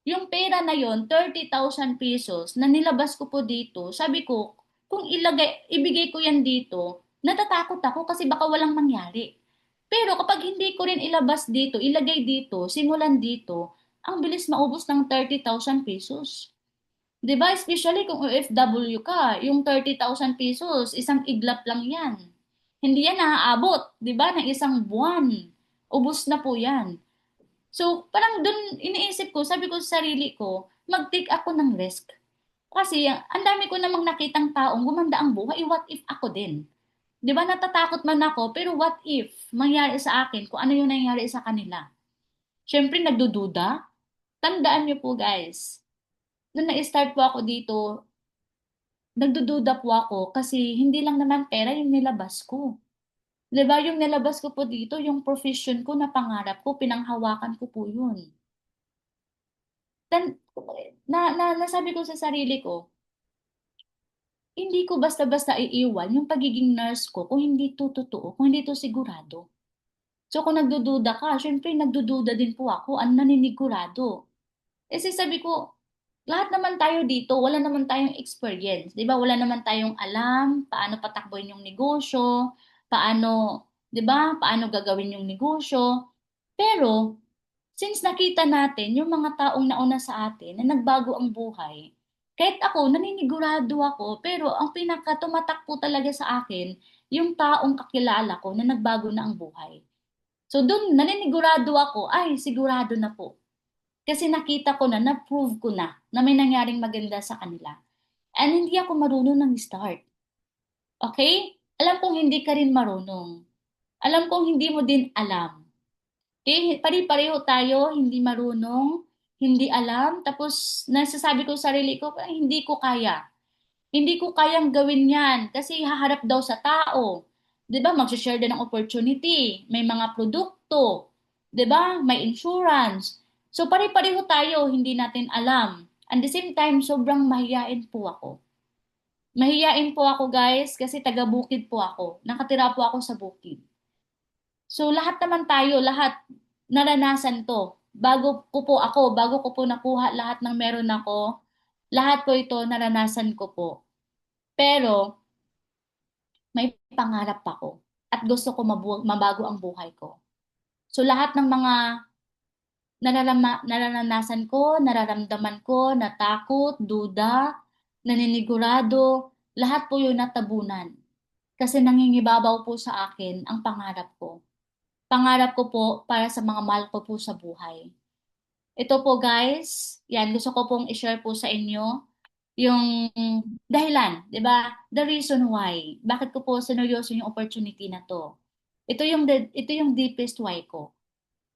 Yung pera na yon, 30,000 pesos, na nilabas ko po dito, sabi ko, kung ibigay ko yan dito, natatakot ako kasi baka walang mangyari. Pero kapag hindi ko rin ilabas dito, ilagay dito, simulan dito, ang bilis maubos ng 30,000 pesos. 'Di ba? Especially kung OFW ka, yung 30,000 pesos, isang iglap lang yan. Hindi yan naaabot, 'di ba, ng isang buwan. Ubos na po yan. So, parang dun iniisip ko, sabi ko sa sarili ko, mag-take ako ng risk. Kasi ang dami ko namang nakitang taong gumanda ang buhay, what if ako din? 'Di ba natatakot man ako, pero what if mangyari sa akin kung ano yung nangyari sa kanila? Siyempre nagdududa. Tandaan niyo po guys, nung na-start po ako dito, nagdududa po ako kasi hindi lang naman pera yung nilabas ko. 'Di ba yung nilabas ko po dito, yung profession ko na pangarap ko, pinanghawakan ko po yun. Tan nasabi ko sa sarili ko, hindi ko basta-basta iiwan yung pagiging nurse ko kung hindi to totoo, kung hindi to sigurado. So kung nagdududa ka, syempre nagdududa din po ako, ang naninigurado. Kasi sabi ko, lahat naman tayo dito, wala naman tayong experience, 'di ba? Wala naman tayong alam paano patakbuhin yung negosyo, paano, 'di ba? Paano gagawin yung negosyo. Pero since nakita natin yung mga taong nauna sa atin na nagbago ang buhay, kahit ako, naninigurado ako, pero ang pinaka-tumatak po talaga sa akin, yung taong kakilala ko na nagbago na ang buhay. So doon, naninigurado ako, ay, sigurado na po. Kasi nakita ko na, na-prove ko na may nangyaring maganda sa kanila. And hindi ako marunong ng start. Okay? Alam kong hindi ka rin marunong. Alam kong hindi mo din alam. Okay? Pare-pareho tayo, hindi marunong, hindi alam, tapos nasasabi ko sa sarili ko, "Parang hindi ko kaya. Hindi ko kayang gawin yan kasi haharap daw sa tao. 'Di ba? Mag-share din ng opportunity, may mga produkto, 'di ba? May insurance. So pare-pareho tayo, hindi natin alam. At the same time, sobrang mahiyain po ako. Mahiyain po ako guys kasi taga-bukid po ako. Nakatira po ako sa bukid. So lahat naman tayo, lahat naranasan to. Bago ko po nakuha lahat ng meron ako, lahat po ito naranasan ko po. Pero may pangarap ako at gusto ko mabago ang buhay ko. So lahat ng mga nararanasan ko, nararamdaman ko, natakot, duda, naninigurado, lahat po yun natabunan. Kasi nangingibabaw po sa akin ang pangarap ko. Pangarap ko po para sa mga mahal ko po sa buhay. Ito po guys, yan, gusto ko pong i-share po sa inyo yung dahilan, 'di ba? The reason why. Bakit ko po sineryoso yung opportunity na to? Ito yung deepest why ko.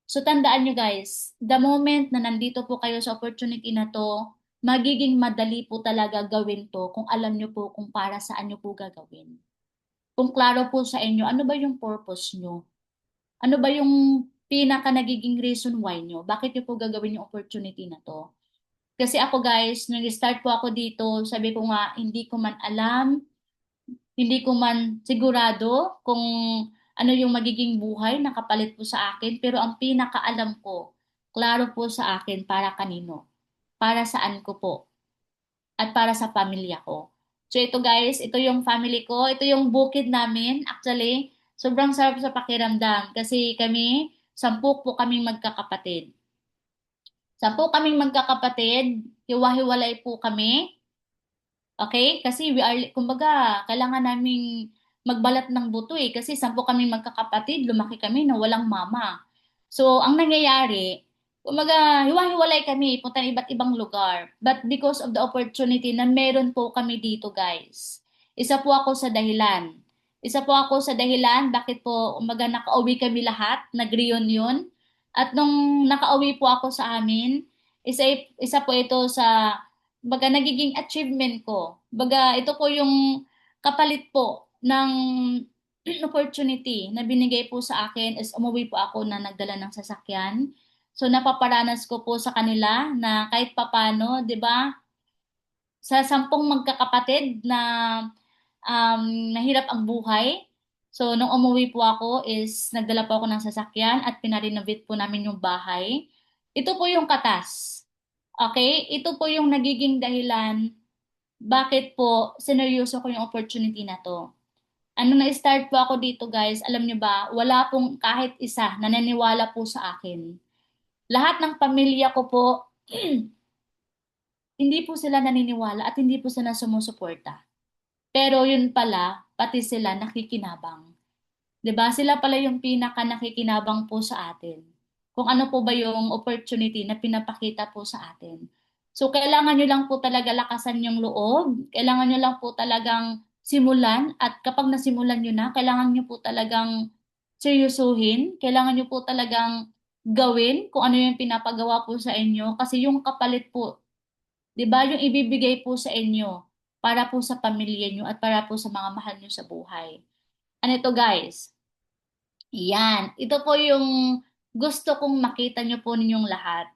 So tandaan nyo guys, the moment na nandito po kayo sa opportunity na to, magiging madali po talaga gawin to kung alam nyo po kung para saan nyo po gagawin. kung klaro po sa inyo, ano ba yung purpose nyo? Ano ba yung pinaka nagiging reason why nyo? Bakit nyo po gagawin yung opportunity na to? Kasi ako guys, nung start po ako dito, sabi ko nga, hindi ko man alam, hindi ko man sigurado kung ano yung magiging buhay na kapalit po sa akin, pero ang pinakaalam ko, klaro po sa akin para kanino, para saan ko po, at para sa pamilya ko. So ito guys, ito yung family ko, ito yung bukid namin. Actually, sobrang sarap sa pakiramdam kasi kami, 10 po kaming magkakapatid. 10 kaming magkakapatid, hiwa-hiwalay po kami. Okay? Kasi we are, kumbaga, kailangan naming magbalat ng buto eh. Kasi 10 kaming magkakapatid, lumaki kami na walang mama. So, ang nangyayari, kumbaga, hiwa-hiwalay kami, punta ng iba't ibang lugar. But because of the opportunity na meron po kami dito, guys. Isa po ako sa dahilan. Isa po ako sa dahilan bakit po, kumbaga, nakauwi kami lahat, nag-reunion. At nung nakauwi po ako sa amin, isa po ito sa baga nagiging achievement ko. Baga ito po yung kapalit po ng opportunity na binigay po sa akin is umuwi po ako na nagdala ng sasakyan. So napaparanas ko po sa kanila na kahit papano, 'di ba? Sa 10 magkakapatid na nahirap ang buhay. So nung umuwi po ako is nagdala po ako ng sasakyan at pinarenovate po namin yung bahay. Ito po yung katas. Okay? Ito po yung nagiging dahilan bakit po sineryoso ko yung opportunity na to. Ano na-start po ako dito guys, alam nyo ba, wala pong kahit isa na naniniwala po sa akin. Lahat ng pamilya ko po, hindi po sila naniniwala at hindi po sila sumusuporta. Pero yun pala, pati sila nakikinabang. 'Di ba? Sila pala yung pinaka nakikinabang po sa atin. Kung ano po ba yung opportunity na pinapakita po sa atin. So, kailangan nyo lang po talaga lakasan yung loob. Kailangan nyo lang po talagang simulan. At kapag nasimulan nyo na, kailangan nyo po talagang seryosuhin. Kailangan nyo po talagang gawin kung ano yung pinapagawa po sa inyo. Kasi yung kapalit po, di ba, yung ibibigay po sa inyo para po sa pamilya nyo at para po sa mga mahal nyo sa buhay. Ano ito guys? Yan. Ito po yung gusto kong makita nyo po ninyong lahat.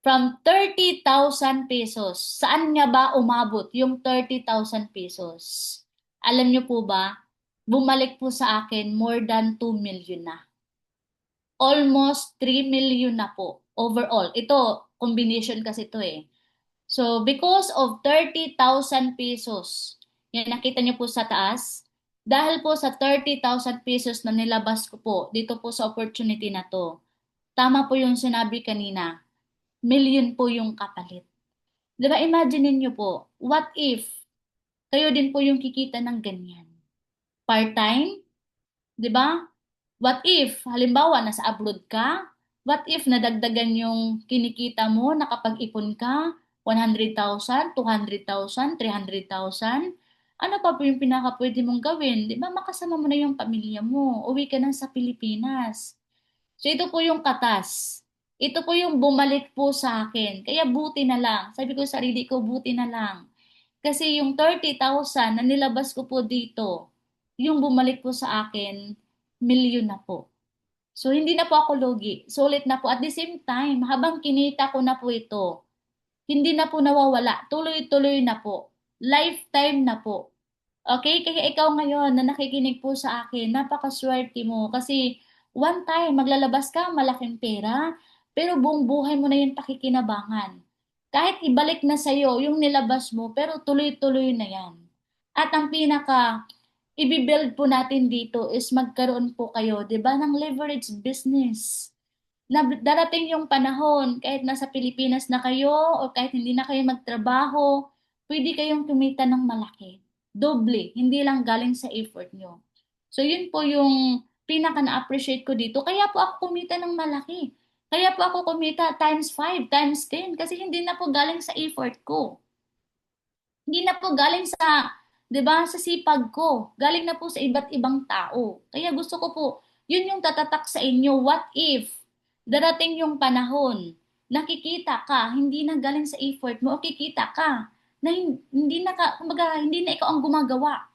From 30,000 pesos, saan nga ba umabot yung 30,000 pesos? Alam nyo po ba, bumalik po sa akin more than 2 million na. Almost 3 million na po overall. Ito, combination kasi ito eh. So, because of 30,000 pesos, yan nakita nyo po sa taas, dahil po sa 30,000 pesos na nilabas ko po dito po sa opportunity na to, tama po yung sinabi kanina, million po yung kapalit. Di ba, imagine niyo po, what if kayo din po yung kikita ng ganyan? Part-time? Di ba? What if, halimbawa, nasa abroad ka? What if nadagdagan yung kinikita mo, nakapag-ipon ka, 100,000, 200,000, 300,000? Ano pa po yung pinaka pwede mong gawin? Di ba, makasama mo na yung pamilya mo. Uwi ka na sa Pilipinas. So, ito po yung katas. Ito po yung bumalik po sa akin. Kaya buti na lang. Sabi ko sa sarili ko, buti na lang. Kasi yung 30,000 na nilabas ko po dito, yung bumalik po sa akin, milyon na po. So, hindi na po ako lugi. Sulit na po. At the same time, habang kinita ko na po ito, hindi na po nawawala. Tuloy-tuloy na po. Lifetime na po. Okay? Kaya ikaw ngayon na nakikinig po sa akin, napakaswerte mo. Kasi one time, maglalabas ka, malaking pera, pero buong buhay mo na yung pakikinabangan. Kahit ibalik na sa'yo yung nilabas mo, pero tuloy-tuloy na yan. At ang pinaka ibibuild po natin dito is magkaroon po kayo, 'di ba, ng leverage business. Na darating yung panahon, kahit nasa Pilipinas na kayo o kahit hindi na kayo magtrabaho, pwede kayong kumita ng malaki. Doble, hindi lang galing sa effort nyo. So yun po yung pinaka na-appreciate ko dito. Kaya po ako kumita ng malaki. Kaya po ako kumita times 5, times 10 kasi hindi na po galing sa effort ko. Hindi na po galing sa, 'di ba, sa sipag ko. Galing na po sa iba't ibang tao. Kaya gusto ko po, yun yung tatatak sa inyo. What if darating yung panahon, nakikita ka, hindi na galing sa effort mo, o kikita ka, na hindi na ka, kumbaga, hindi na ikaw ang gumagawa.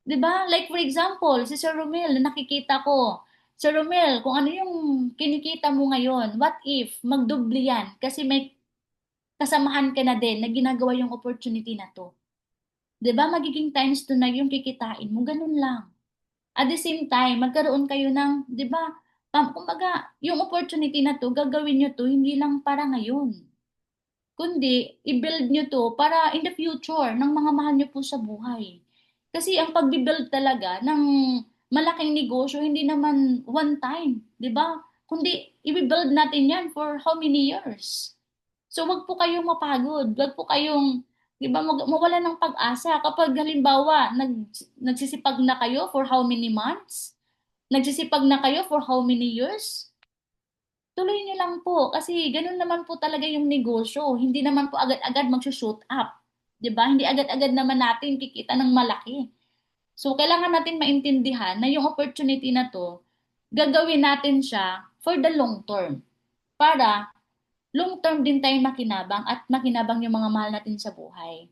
'Di ba? Like for example, si Sir Romel na nakikita ko. Sir Romel, kung ano yung kinikita mo ngayon, what if magdubli yan? Kasi may kasamahan ka na din na ginagawa yung opportunity na to. 'Di ba? Magiging times 2 na yung kikitain mo, ganun lang. At the same time, magkaroon kayo ng, 'di ba? Kumbaga, yung opportunity na to, gagawin nyo to hindi lang para ngayon, kundi i-build nyo to para in the future ng mga mahal nyo po sa buhay. Kasi ang pagbi-build talaga ng malaking negosyo, hindi naman one time, di ba? Kundi i-build natin yan for how many years? So wag po kayong mapagod, wag po kayong, di ba, mawala ng pag-asa kapag halimbawa nagsisipag na kayo for how many months? Nagsisipag na kayo for how many years? Tuloy niyo lang po kasi ganun naman po talaga yung negosyo. Hindi naman po agad-agad mag-shoot up. 'Di ba? Hindi agad-agad naman natin kikita ng malaki. So kailangan natin maintindihan na yung opportunity na to, gagawin natin siya for the long term. Para long term din tayong makinabang at makinabang yung mga mahal natin sa buhay.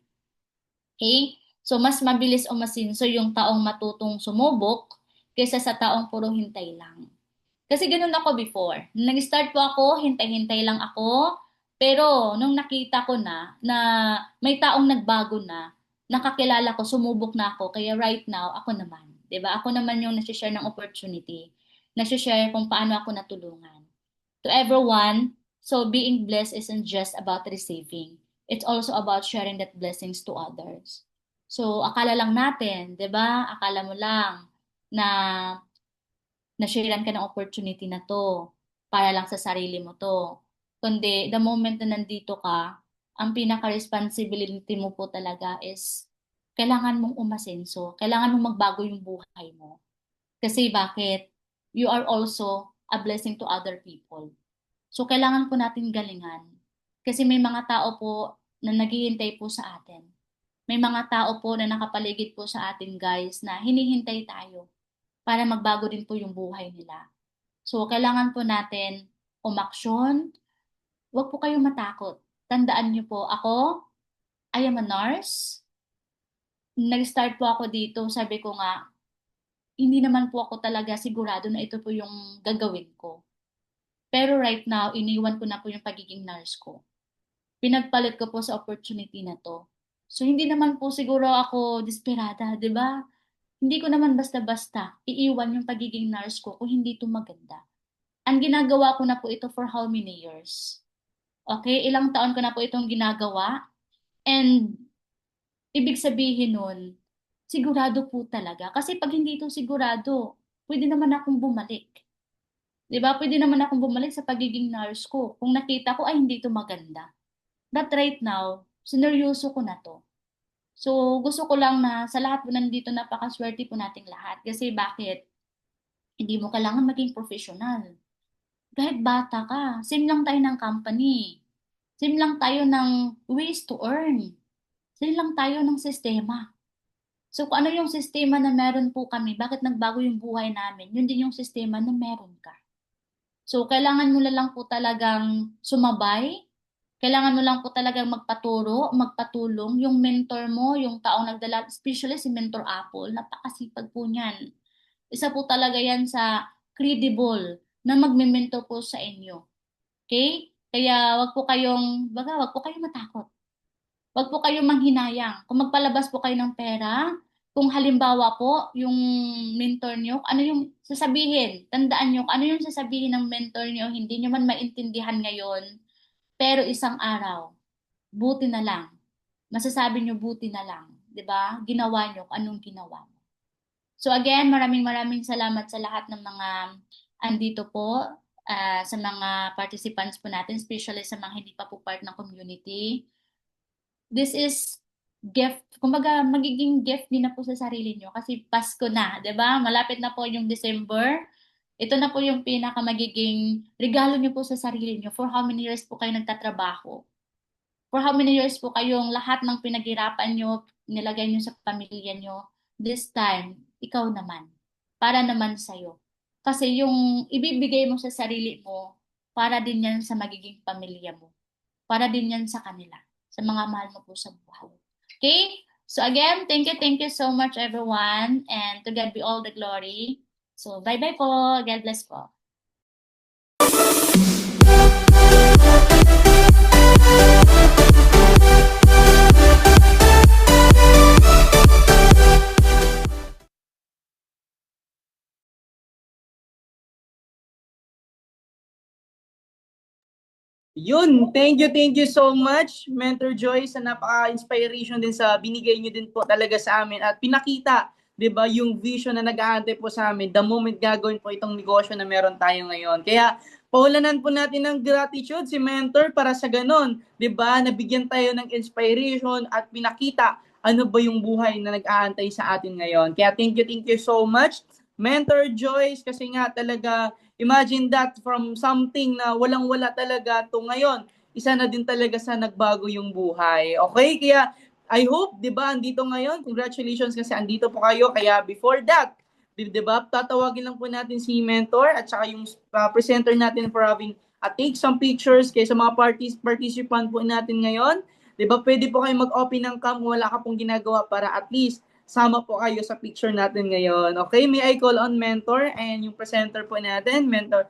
Okay? So mas mabilis o masinso yung taong matutong sumubok kaysa sa taong puro hintay lang. Kasi ganun ako before. Nung nag-start po ako, hintay-hintay lang ako. Pero nung nakita ko na may taong nagbago na, nakakilala ko, sumubok na ako. Kaya right now, ako naman. 'Di ba? Ako naman yung nasi-share ng opportunity. Nasi-share kung paano ako natulungan. To everyone, so being blessed isn't just about receiving. It's also about sharing that blessings to others. So, akala lang natin, 'di ba? Akala mo lang na nasharean ka ng opportunity na to para lang sa sarili mo to. Kundi the moment na nandito ka, ang pinaka-responsibility mo po talaga is kailangan mong umasenso, kailangan mong magbago yung buhay mo. Kasi bakit? You are also a blessing to other people. So kailangan po natin galingan. Kasi may mga tao po na naghihintay po sa atin. May mga tao po na nakapaligid po sa atin, guys, na hinihintay tayo para magbago din po yung buhay nila. So, kailangan po natin umaksyon. Huwag po kayong matakot. Tandaan niyo po, ako, I am a nurse. Nag-start po ako dito, sabi ko nga, hindi naman po ako talaga sigurado na ito po yung gagawin ko. Pero right now, iniwan ko na po yung pagiging nurse ko. Pinagpalit ko po sa opportunity na to. So, hindi naman po siguro ako desperada, di ba? Hindi ko naman basta-basta iiwan yung pagiging nurse ko kung hindi ito maganda. Ang ginagawa ko na po ito for how many years? Okay, ilang taon ko na po itong ginagawa. And ibig sabihin nun, sigurado po talaga. Kasi pag hindi ito sigurado, pwede naman akong bumalik. 'Di ba? Pwede naman akong bumalik sa pagiging nurse ko. Kung nakita ko ay hindi ito maganda. But right now, sineryoso ko na to. So, gusto ko lang na sa lahat po nandito, napakaswerte po nating lahat. Kasi bakit? Hindi mo kailangan maging professional. Kahit bata ka, same lang tayo ng company. Same lang tayo ng ways to earn. Same lang tayo ng sistema. So kung ano yung sistema na meron po kami, bakit nagbago yung buhay namin, yun din yung sistema na meron ka. So kailangan mo na lang po talagang sumabay, kailangan mo lang po talagang magpaturo, magpatulong. Yung mentor mo, yung taong nagdala, especially si Mentor Apple, napakasipag po niyan. Isa po talaga yan sa credible na magme-mentor po sa inyo. Okay? Kaya wag po kayong matakot. Wag po kayong manghinayang. Kung magpalabas po kayo ng pera, kung halimbawa po, yung mentor nyo, ano yung sasabihin? Tandaan nyo, ano yung sasabihin ng mentor nyo, hindi nyo man maintindihan ngayon, pero isang araw, buti na lang. Masasabi nyo, buti na lang. 'Di ba? Ginawa nyo kung anong ginawa mo. So again, maraming maraming salamat sa lahat ng mga andito po, sa mga participants po natin, especially sa mga hindi pa po part ng community. This is gift, kumbaga magiging gift din na po sa sarili nyo kasi Pasko na, 'di ba? Malapit na po yung December. Ito na po yung pinaka magiging regalo nyo po sa sarili nyo. For how many years po kayo nagtatrabaho? For how many years po kayong lahat ng pinaghirapan nyo, nilagay nyo sa pamilya nyo? This time, ikaw naman. Para naman sa'yo. Kasi yung ibibigay mo sa sarili mo, para din yan sa magiging pamilya mo. Para din yan sa kanila. Sa mga mahal mo po sa buhay. Okay? So again, thank you so much everyone, and to God be all the glory. So bye-bye po. God bless po. Yun, thank you so much, Mentor Joy, sa napaka-inspiration din sa binigay niyo din po talaga sa amin at pinakita, 'di ba, yung vision na nag-aantay po sa amin the moment gagawin po itong negosyo na meron tayo ngayon. Kaya paulanan po natin ng gratitude si Mentor para sa ganon, 'di ba, nabigyan tayo ng inspiration at pinakita ano ba yung buhay na nag-aantay sa atin ngayon. Kaya thank you so much, Mentor Joyce, kasi nga talaga imagine that from something na walang-wala talaga to ngayon, isa na din talaga sa nagbago yung buhay. Okay? Kaya I hope, 'di ba, andito ngayon. Congratulations kasi andito po kayo. Kaya before that, 'di ba, tatawagin lang po natin si Mentor at saka yung presenter natin for having take some pictures kay sa mga participant po natin ngayon. 'Di ba? Pwede po kayo mag-open ng cam, wala ka pong ginagawa para at least sama po kayo sa picture natin ngayon. Okay, may I call on Mentor and yung presenter po natin, Mentor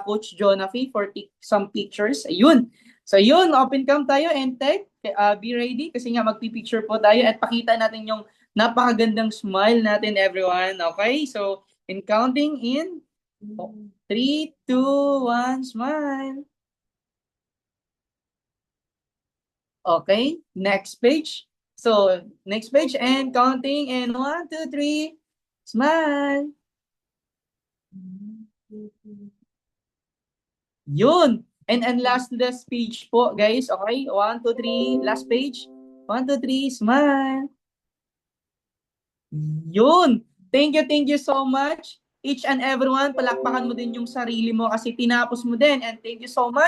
Coach Jonafi for some pictures. Ayun. So yun, open cam tayo and take. Be ready kasi nga magpipicture po tayo at pakita natin yung napakagandang smile natin everyone. Okay, so in counting in 3, 2, 1, smile. Okay, next page. So, next page and counting and 1, 2, 3, smile. Yun. And last page po, guys. Okay, 1, 2, 3, last page. 1, 2, 3, smile. Yun. Thank you so much. Each and everyone, palakpakan mo din yung sarili mo kasi tinapos mo din. And thank you so much.